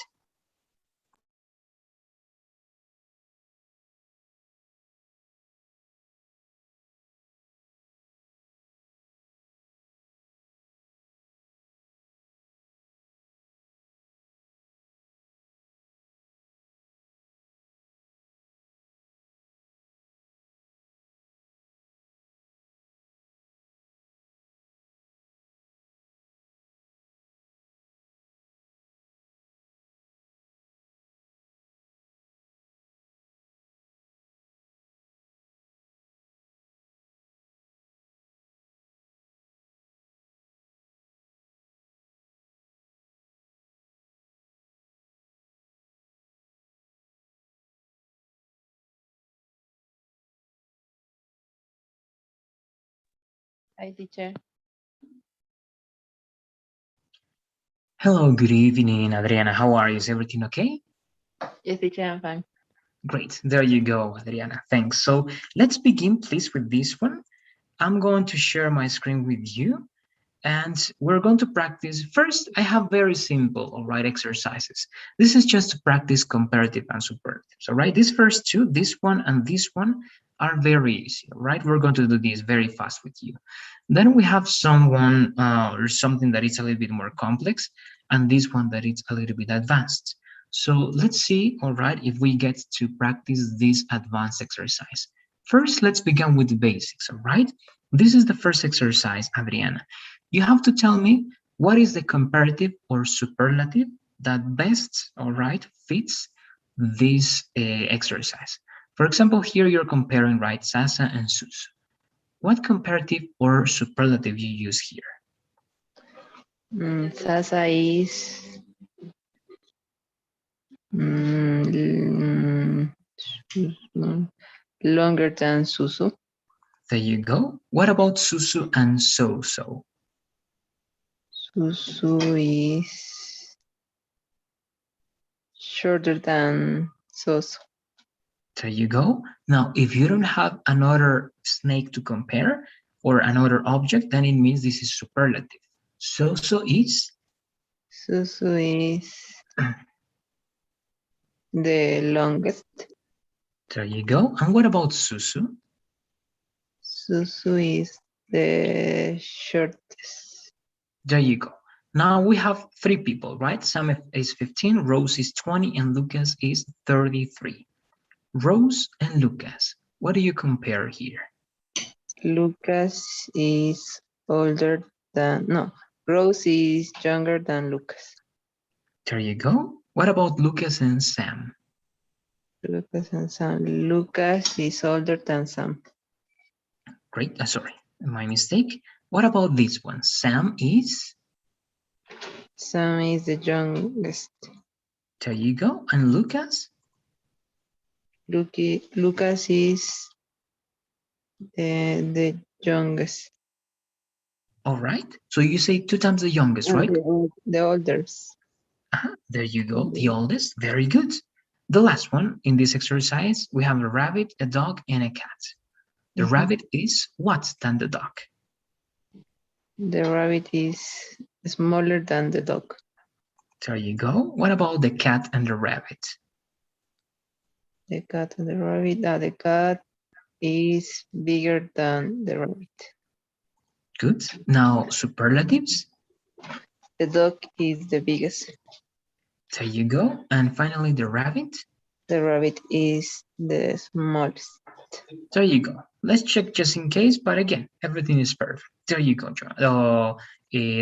Hi, teacher. Hello, good evening, Adriana. How are you? Is everything okay? Yes, teacher, I'm fine. Great. There you go, Adriana. Thanks. So let's begin, please, with this one. I'm going to share my screen with you, and we're going to practice. First, I have very simple, all right, exercises. This is just to practice comparative and superlatives, all right? These first two, this one and this one, are very easy, all right? We're going to do this very fast with you. Then we have someone or something that is a little bit more complex, and this one that is a little bit advanced. So let's see, all right, if we get to practice this advanced exercise. First, let's begin with the basics, all right? This is the first exercise, Adriana. You have to tell me what is the comparative or superlative that best, all right, fits this exercise. For example, here you're comparing, right, Sasa and Susu. What comparative or superlative you use here? Sasa is longer than Susu. There you go. What about Susu and So-So? Susu is shorter than Soso. There you go. Now, if you don't have another snake to compare or another object, then it means this is superlative. So-So is? Susu is the longest. There you go. And what about Susu? Susu is the shortest. There you go. Now we have 3 people, right? Sam is 15, Rose is 20, and Lucas is 33. Rose and Lucas, what do you compare here? Lucas is older than, no, Rose is younger than Lucas. There you go. What about Lucas and Sam? Lucas and Sam. Lucas is older than Sam. Great, sorry, my mistake. What about this one? Sam is? Sam is the youngest. There you go. And Lucas? Lucas is the youngest. All right. So you say 2 times the youngest, And right? the oldest. There you go. The oldest. Very good. The last one in this exercise, we have a rabbit, a dog, and a cat. The rabbit is what than the dog? The rabbit is smaller than the dog. There you go. What about the cat and the rabbit? The cat and the rabbit. The cat is bigger than the rabbit. Good. Now, superlatives. The dog is the biggest. There you go. And finally, the rabbit. The rabbit is the smallest. There you go. Let's check just in case, but again, everything is perfect. There you go, John.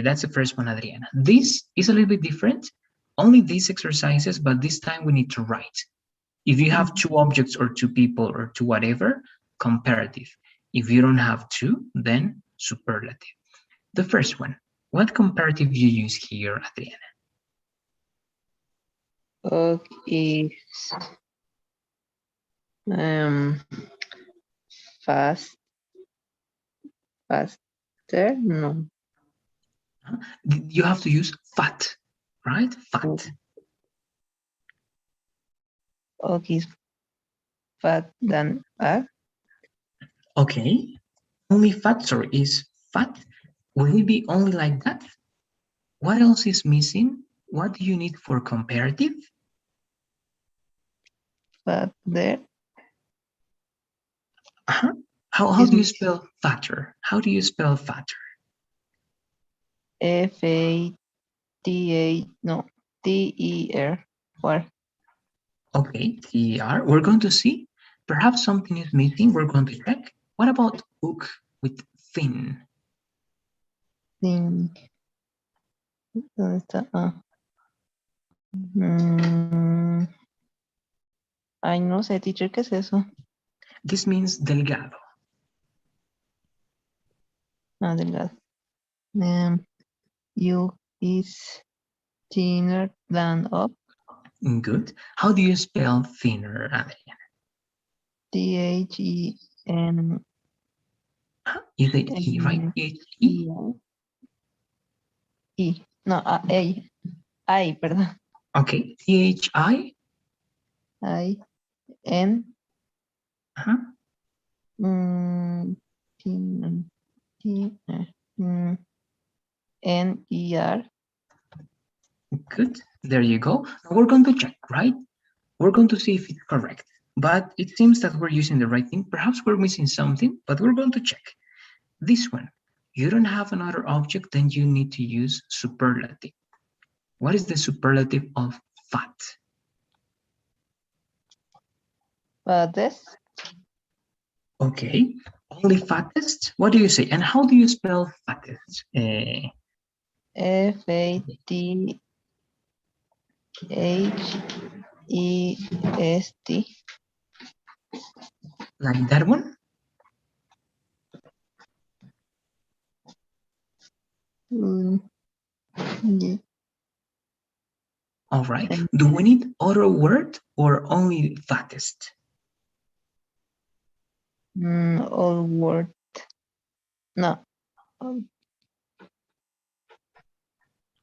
That's the first one, Adriana. This is a little bit different. Only these exercises, but this time we need to write. If you have 2 objects or 2 people or 2 whatever, comparative. If you don't have 2, then superlative. The first one, what comparative you use here, Adriana? Dog is faster? No. You have to use fat, right? Fat. Dog is fat than us. Okay. Only fat, sorry, is fat. Will it be only like that? What else is missing? What do you need for comparative? Fat there. How do you spell fatter? How do you spell fatter? T-E-R. Okay, T-E-R. We're going to see. Perhaps something is missing. We're going to check. What about hook with thin? Thin. ¿Dónde está? Ay, no sé, teacher, ¿qué es eso? This means delgado. Delgado. You is thinner than up. Good. How do you spell thinner, Adriana? T-H-E-N. You say E, right? H-E? E. No, A. I, perdón. Okay, T-H-I? I-N. N-E-R. Good. There you go. Now we're going to check, right? We're going to see if it's correct. But it seems that we're using the right thing. Perhaps we're missing something, but we're going to check. This one, you don't have another object, then you need to use superlative. What is the superlative of fat? Fattest. Okay, only fattest? What do you say? And how do you spell fattest? F-A-T-H-E-S-T. Like that one? Yeah. All right. Do we need other word or only fattest? All word. No.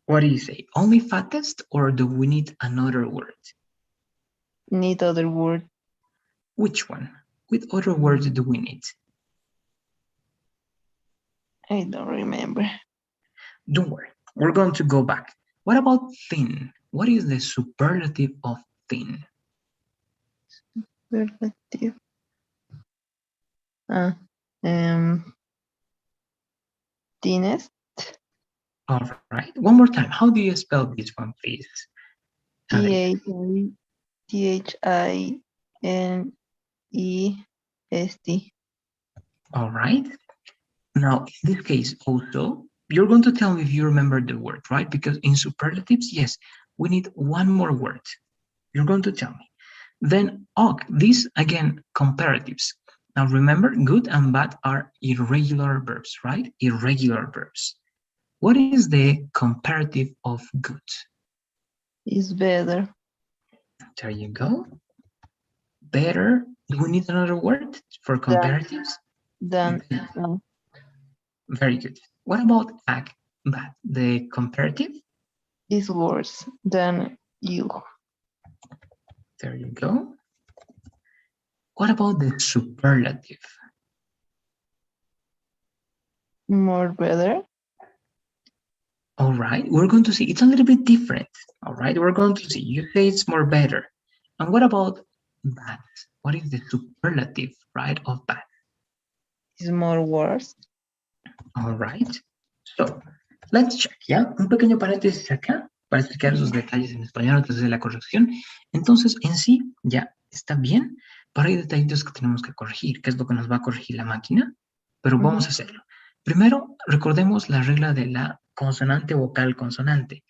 What do you say? Only fattest or do we need another word? Need other word. Which one? Which other words do we need? I don't remember. Don't worry. We're going to go back. What about thin? What is the superlative of thin? Superlative. Thinnest. All right. One more time. How do you spell this one, please? T-H-I-N-E-S-T. All right. Now, in this case, also, you're going to tell me if you remember the word, right? Because in superlatives, yes, we need one more word. You're going to tell me. Then, these, again, comparatives. Now, remember, good and bad are irregular verbs, right? Irregular verbs. What is the comparative of good? Is better. There you go. Better. Do we need another word for comparatives? Than. Very good. What about bad? The comparative? Is worse than you. There you go. What about the superlative? More better. All right, we're going to see it's a little bit different. All right, we're going to see. You say it's more better. And what about bad? What is the superlative, right, of bad? Is more worse. All right. So, let's check, ¿ya? Un pequeño paréntesis acá para explicar esos detalles en español antes de la corrección. Entonces, en sí, ya está bien, pero hay detallitos que tenemos que corregir, que es lo que nos va a corregir la máquina, pero vamos a hacerlo. Primero, recordemos la regla de la consonante, vocal, consonante.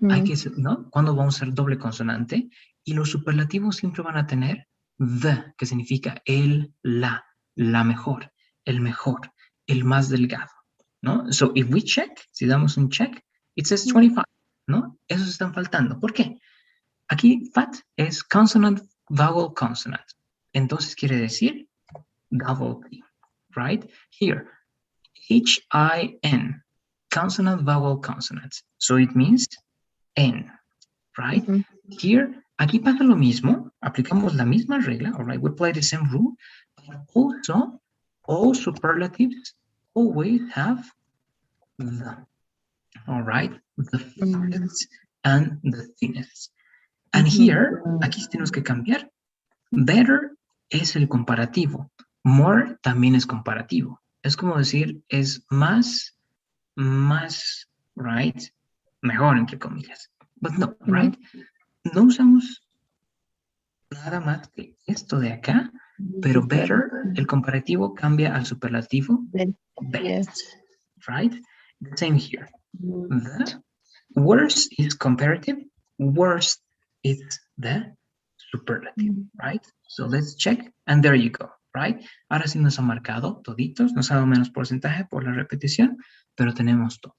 Hay que, ¿no? Cuando vamos a hacer doble consonante, y los superlativos siempre van a tener the, que significa el, la mejor, el más delgado, ¿no? So, if we check, si damos un check, it says 25, ¿no? Esos están faltando. ¿Por qué? Aquí, fat es consonant, vowel, consonant. Entonces quiere decir double T, right? Here, H-I-N, consonant, vowel, consonant. So it means N, right? Here, aquí pasa lo mismo, aplicamos la misma regla, all right? We play the same rule, but also all superlatives always have the, all right? The fattest and the thinnest. And here, aquí tenemos que cambiar. Better es el comparativo. More también es comparativo. Es como decir, es más, right? Mejor, entre comillas. But no, right? No usamos nada más que esto de acá, pero better, el comparativo cambia al superlativo best, right? The same here. The worse is comparative, worst is the superlative, right? So let's check, and there you go, right? Ahora sí nos ha marcado toditos, nos ha dado menos porcentaje por la repetición, pero tenemos todo.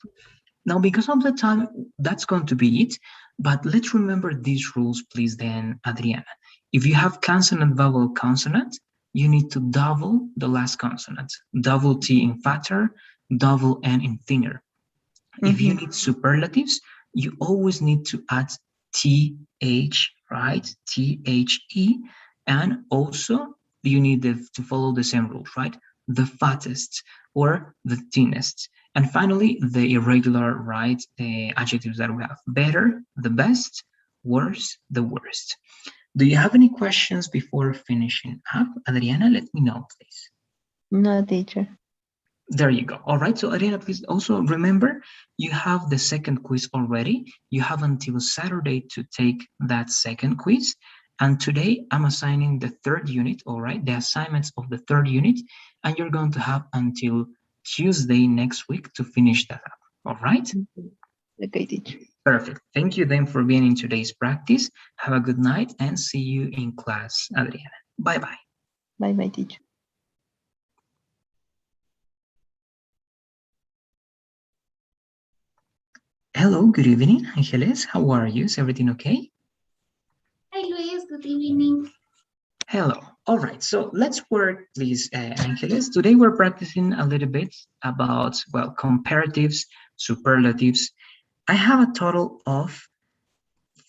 Now, because of the time, that's going to be it, but let's remember these rules, please, then, Adriana. If you have consonant, vowel, consonant, you need to double the last consonant. Double T in fatter, double N in thinner. If you need superlatives, you always need to add TH, right? THE, and also you need to follow the same rules, right? The fattest or the thinnest. And finally, the irregular, right? The adjectives that we have. Better, the best, worse, the worst. Do you have any questions before finishing up? Adriana, let me know, please. No, teacher. There you go. All right. So, Adriana, please also remember, you have the second quiz already. You have until Saturday to take that second quiz. And today I'm assigning the third unit, all right? The assignments of the third unit. And you're going to have until Tuesday next week to finish that up. All right? Okay, teacher. Perfect. Thank you then for being in today's practice. Have a good night and see you in class, Adriana. Bye-bye. Bye-bye, teacher. Hello, good evening, Angeles. How are you? Is everything okay? Hi, Luis. Good evening. Hello. All right. So let's work, please, Angeles. Today we're practicing a little bit about, well, comparatives, superlatives. I have a total of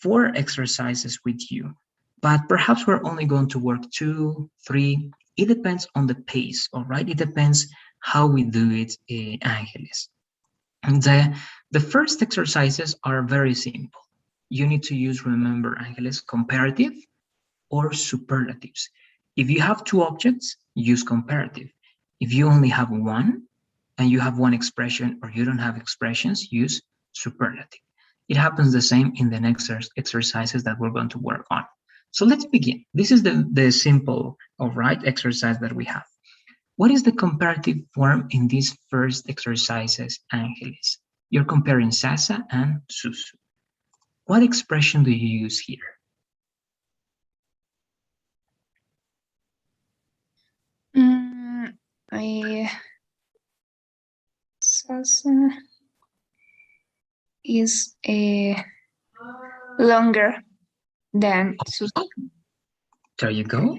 4 exercises with you, but perhaps we're only going to work 2, 3. It depends on the pace, all right? It depends how we do it, Angeles. And the first exercises are very simple. You need to use, remember, Angeles, comparative or superlatives. If you have 2 objects, use comparative. If you only have one and you have one expression or you don't have expressions, use superlative. It happens the same in the next exercises that we're going to work on. So let's begin. This is the simple, all right, exercise that we have. What is the comparative form in these first exercises, Angeles? You're comparing Sasa and Susu. What expression do you use here? Sasa is a longer. Then Susu. There you go.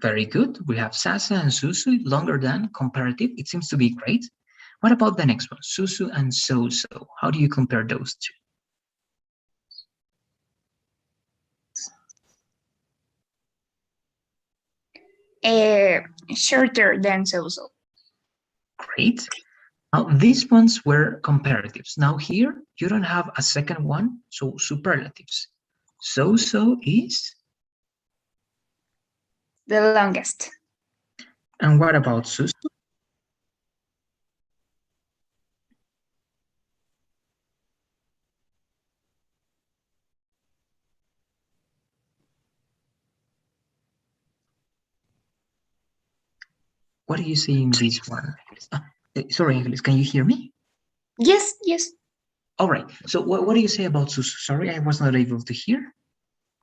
Very good. We have Sasa and Susu, longer than, comparative. It seems to be great. What about the next one? Susu and So-So. How do you compare those two? Shorter than Susu. Great. Now, these ones were comparatives. Now here, you don't have a second one, so superlatives. So-So is? The longest. And what about Susu? What do you see in this one? Sorry, Angelis, can you hear me? Yes, yes. All right. So what do you say about Susu? Sorry, I was not able to hear.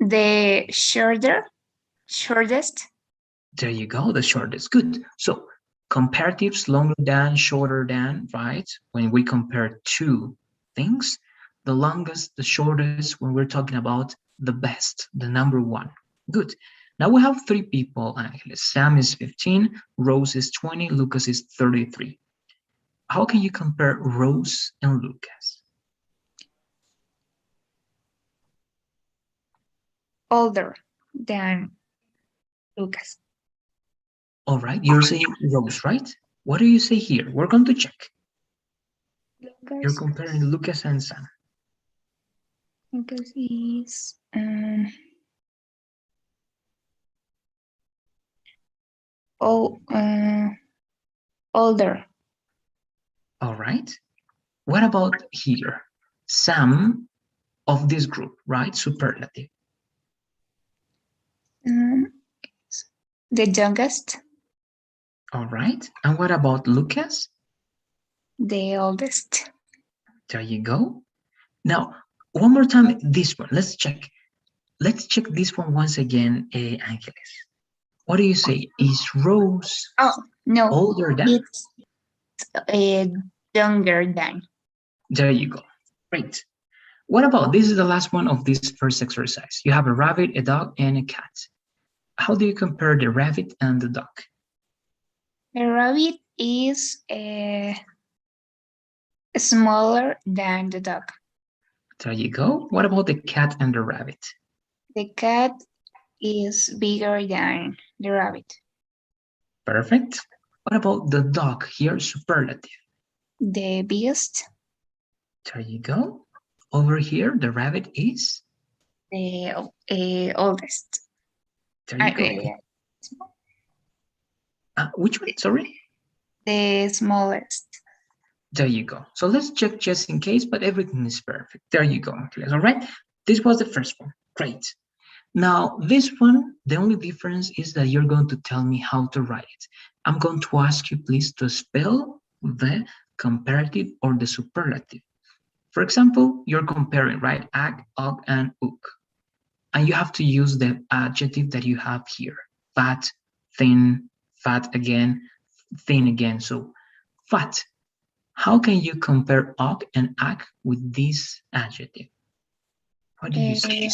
The shortest. There you go, the shortest. Good. So comparatives, longer than, shorter than, right? When we compare two things, the longest, the shortest, when we're talking about the best, the number one. Good. Now we have three people, Angeles. Sam is 15, Rose is 20, Lucas is 33. How can you compare Rose and Lucas? Older than Lucas. All right, you're saying Rose, right? What do you say here? We're going to check. You're comparing Lucas and Sam. Lucas is older. All right. What about here? Sam of this group, right? Superlative. The youngest. All right. And what about Lucas? The oldest. There you go. Now, one more time, this one. Let's check. Let's check this one once again, Angeles. What do you say? Is Rose No, older than? it's younger than. There you go. Great. What about, this is the last one of this first exercise. You have a rabbit, a dog, and a cat. How do you compare the rabbit and the dog? The rabbit is smaller than the dog. There you go. What about the cat and the rabbit? The cat is bigger than the rabbit. Perfect. What about the dog here? Superlative. The biggest. There you go. Over here, the rabbit is? The oldest. There you go. Which one? Sorry? The smallest. There you go. So let's check just in case, but everything is perfect. There you go. All right. This was the first one. Great. Now, this one, the only difference is that you're going to tell me how to write it. I'm going to ask you, please, to spell the comparative or the superlative. For example, you're comparing, right? Ag, og, and uk. And you have to use the adjective that you have here. Fat, thin, fat again, thin again. So, fat. How can you compare og and ag with this adjective? What do you say?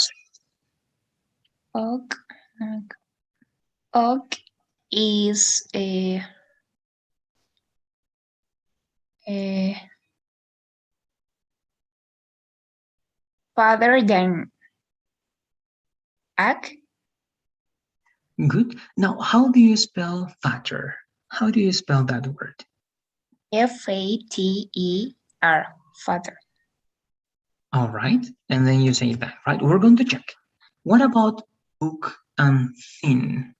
Og is a father than ag. Good. Now, how do you spell fatter? How do you spell that word? F-A-T-E-R, father. All right. And then you say that, right? We're going to check. What about uk and thin?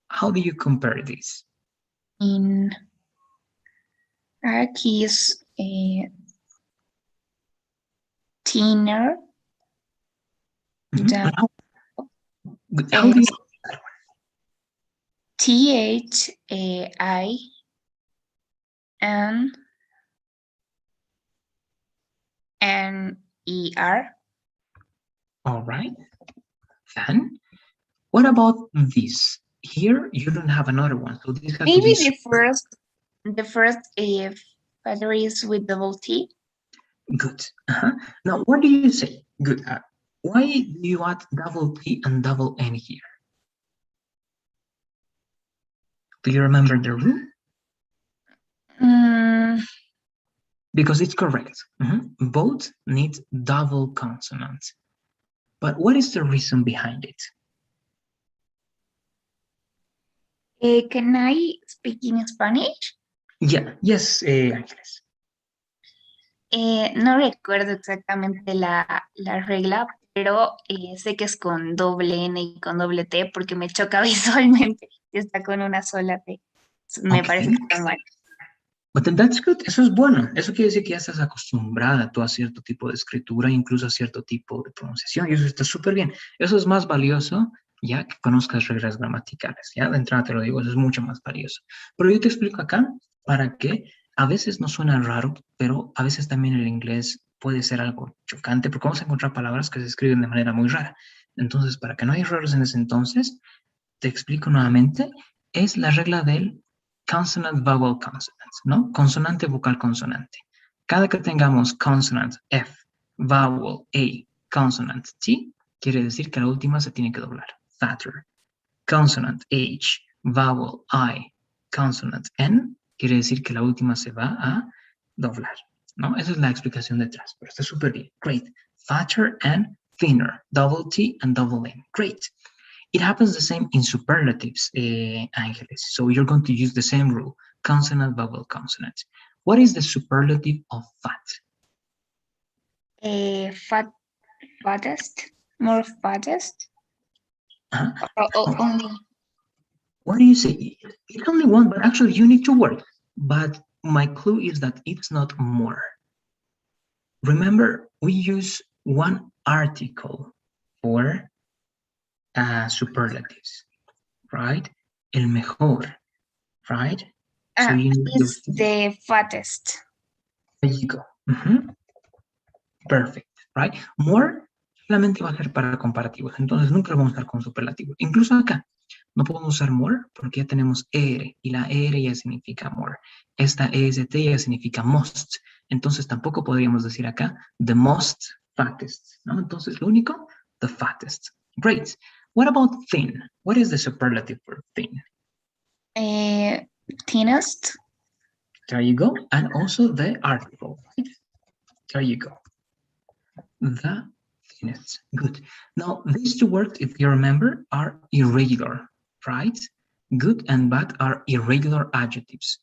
How do you compare this? In ag is a thinner than How do you T-H-A-I-N-N-E-R. All right. Then, what about this? Here, you don't have another one. So this has Maybe to be the first father is with double T. good. Now, what do you say? Good. Why do you add double T and double N here? Do you remember the rule? Because it's correct. Both need double consonants. But what is the reason behind it? Can I speak in Spanish? Yeah, yes, Ángeles. No recuerdo exactamente la regla, pero sé que es con doble N y con doble T porque me choca visualmente que está con una sola T. Me parece que está mal. But then that's good. Eso es bueno. Eso quiere decir que ya estás acostumbrada tú a cierto tipo de escritura, incluso a cierto tipo de pronunciación, y eso está súper bien. Eso es más valioso ya que conozcas reglas gramaticales. Ya de entrada te lo digo, eso es mucho más valioso. Pero yo te explico acá para que a veces no suena raro, pero a veces también el inglés puede ser algo chocante, porque vamos a encontrar palabras que se escriben de manera muy rara. Entonces, para que no haya errores en ese entonces, te explico nuevamente, es la regla del consonant, vowel, consonant, ¿no? Consonante, vocal, consonante. Cada que tengamos consonant F, vowel A, consonant T, quiere decir que la última se tiene que doblar. Fatter. Consonant H, vowel I, consonant N, quiere decir que la última se va a doblar, ¿no? Esa es la explicación detrás, pero está súper bien. Great. Fatter and thinner. Double T and double N. Great. It happens the same in superlatives, Ángeles. So you're going to use the same rule, consonant, vowel, consonant. What is the superlative of fat? Fattest, more fattest. Huh? Only. What do you say? It's only one, but actually you need two words. But my clue is that it's not more. Remember, we use one article for superlatives, right? El mejor, right? So you need It's the fattest. There you go. Perfect, right? More solamente va a ser para comparativos, entonces nunca lo vamos a usar con superlativos. Incluso acá no podemos usar more porque ya tenemos ER y la ER ya significa more. Esta EST ya significa most, entonces tampoco podríamos decir acá the most fattest, ¿no? Entonces lo único, the fattest. Great. What about thin? What is the superlative for thin? Thinnest. There you go. And also the article, right? There you go. The thinnest. Good. Now, these two words, if you remember, are irregular, right? Good and bad are irregular adjectives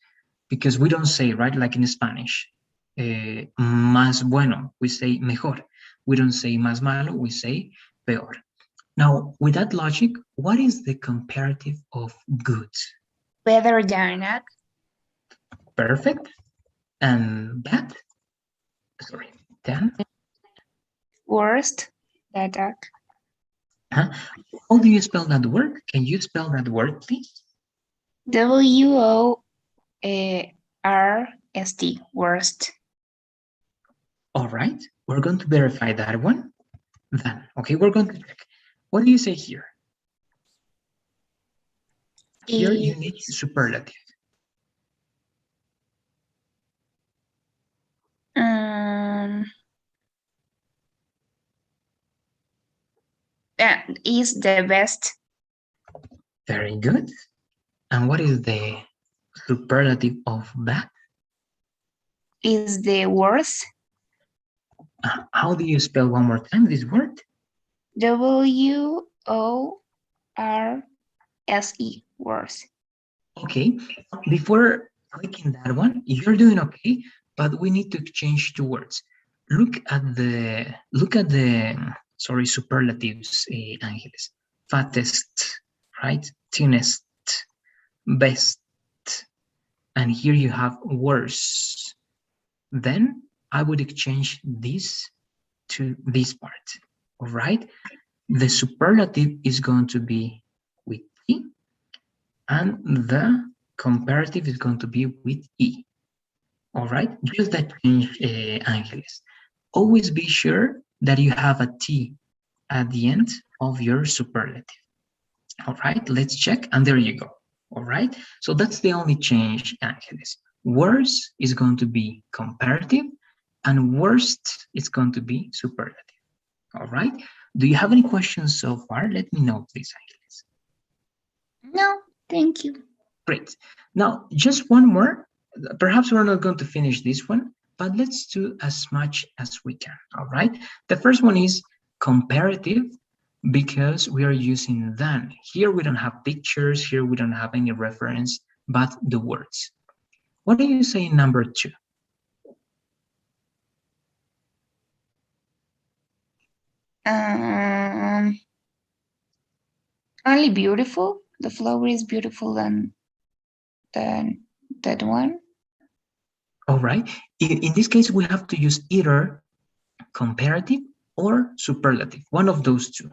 because we don't say, right, like in Spanish, más bueno, we say mejor. We don't say más malo, we say peor. Now, with that logic, what is the comparative of good? Better than. Perfect. And bad? Sorry, then? Worst. That. Huh? How do you spell that word? Can you spell that word, please? WORST. Worst. All right, we're going to verify that one. Then, okay, we're going to check. What do you say here? Here you need superlative. Is the best. Very good. And what is the superlative of that? Is the worst. How do you spell one more time this word? WORSE. Worse. Okay, before clicking that one, you're doing okay, but we need to change two words. Look at the superlatives, Ángeles. Fattest, right? Thinnest, best, and here you have worse. Then I would exchange this to this part, all right? The superlative is going to be with T, and the comparative is going to be with E. All right, just that change, Ángeles. Always be sure that you have a T at the end of your superlative. All right, let's check, and there you go. All right, so that's the only change, Ángeles. Worse is going to be comparative, and worst is going to be superlative. All right, Do you have any questions so far? Let me know, please, Angeles. No, thank you. Great. Now, just one more. Perhaps we're not going to finish this one, but let's do as much as we can, all right? The first one is comparative, because we are using than. Here we don't have pictures, here we don't have any reference, but the words. What do you say in number 2? Only beautiful. The flower is beautiful than that one. All right. In this case, we have to use either comparative or superlative, one of those two.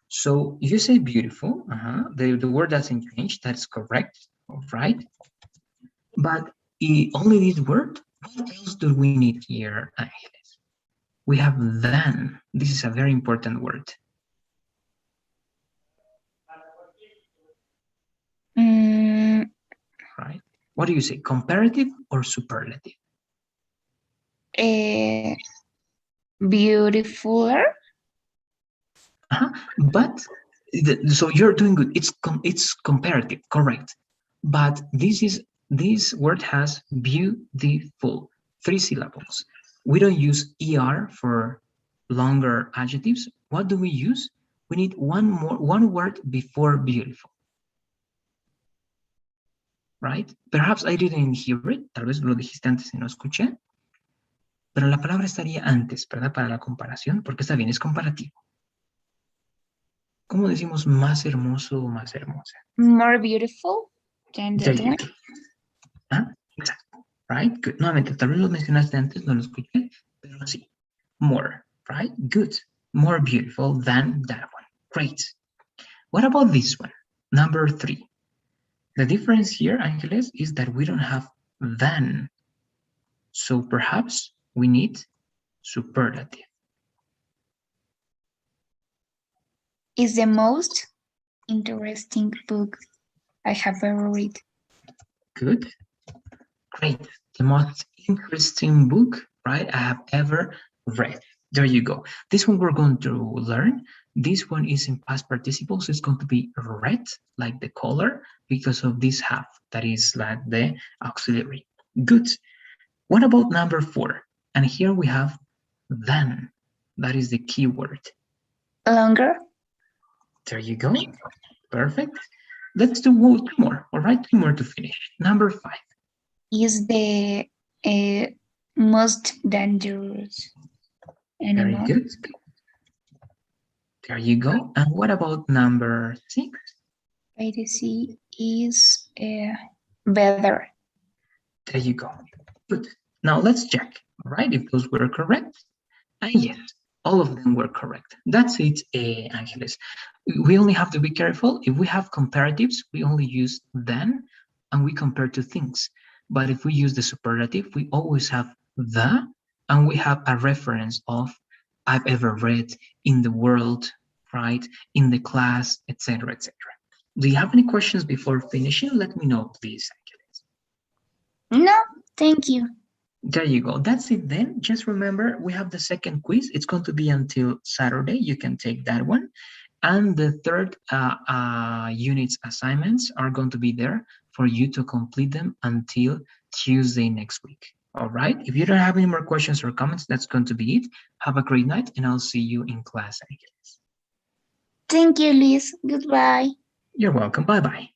So you say beautiful, the word doesn't change, that's correct, all right? But only this word, what else do we need here, Angeles? We have than. This is a very important word. Right? What do you say, comparative or superlative? Beautifuler. But so you're doing good. It's comparative, correct? But this word has beautiful, 3 syllables. We don't use er for longer adjectives. What do we use? We need one word before beautiful. Right? Perhaps I didn't hear it. Tal vez lo dijiste antes y no escuché. Pero la palabra estaría antes, ¿verdad? Para la comparación, porque está bien, es comparativo. ¿Cómo decimos más hermoso o más hermosa? More beautiful than that one. Exacto. Right? Good. Nuevamente, tal vez lo mencionaste antes, no lo escuché, pero sí. More. Right? Good. More beautiful than that one. Great. What about this one? Number 3. The difference here, Angeles, is that we don't have than. So perhaps we need superlative. Is the most interesting book I have ever read. Good. Great. The most interesting book, right, I have ever read. There you go. This one we're going to learn. This one is in past participle, so it's going to be red, like the color, because of this have, that is like the auxiliary. Good. What about number 4? And here we have than. That is the key word. Longer. There you go. Perfect. Let's do 2 more. All right, 2 more to finish. Number 5. Is the most dangerous animal. Very good. There you go. And what about number 6? Piracy is better. There you go. Good. Now let's check, all right, if those were correct. And yes, all of them were correct. That's it, Angeles. We only have to be careful. If we have comparatives, we only use than, and we compare two things. But if we use the superlative, we always have the, and we have a reference of I've ever read, in the world, right, in the class, etc., etc. Do you have any questions before finishing? Let me know, please, Angeles. No, thank you. There you go. That's it then. Just remember, we have the second quiz. It's going to be until Saturday. You can take that one. And the third unit's assignments are going to be there for you to complete them until Tuesday next week. All right. If you don't have any more questions or comments, that's going to be it. Have a great night, and I'll see you in class, Angeles. Thank you, Liz. Goodbye. You're welcome. Bye-bye.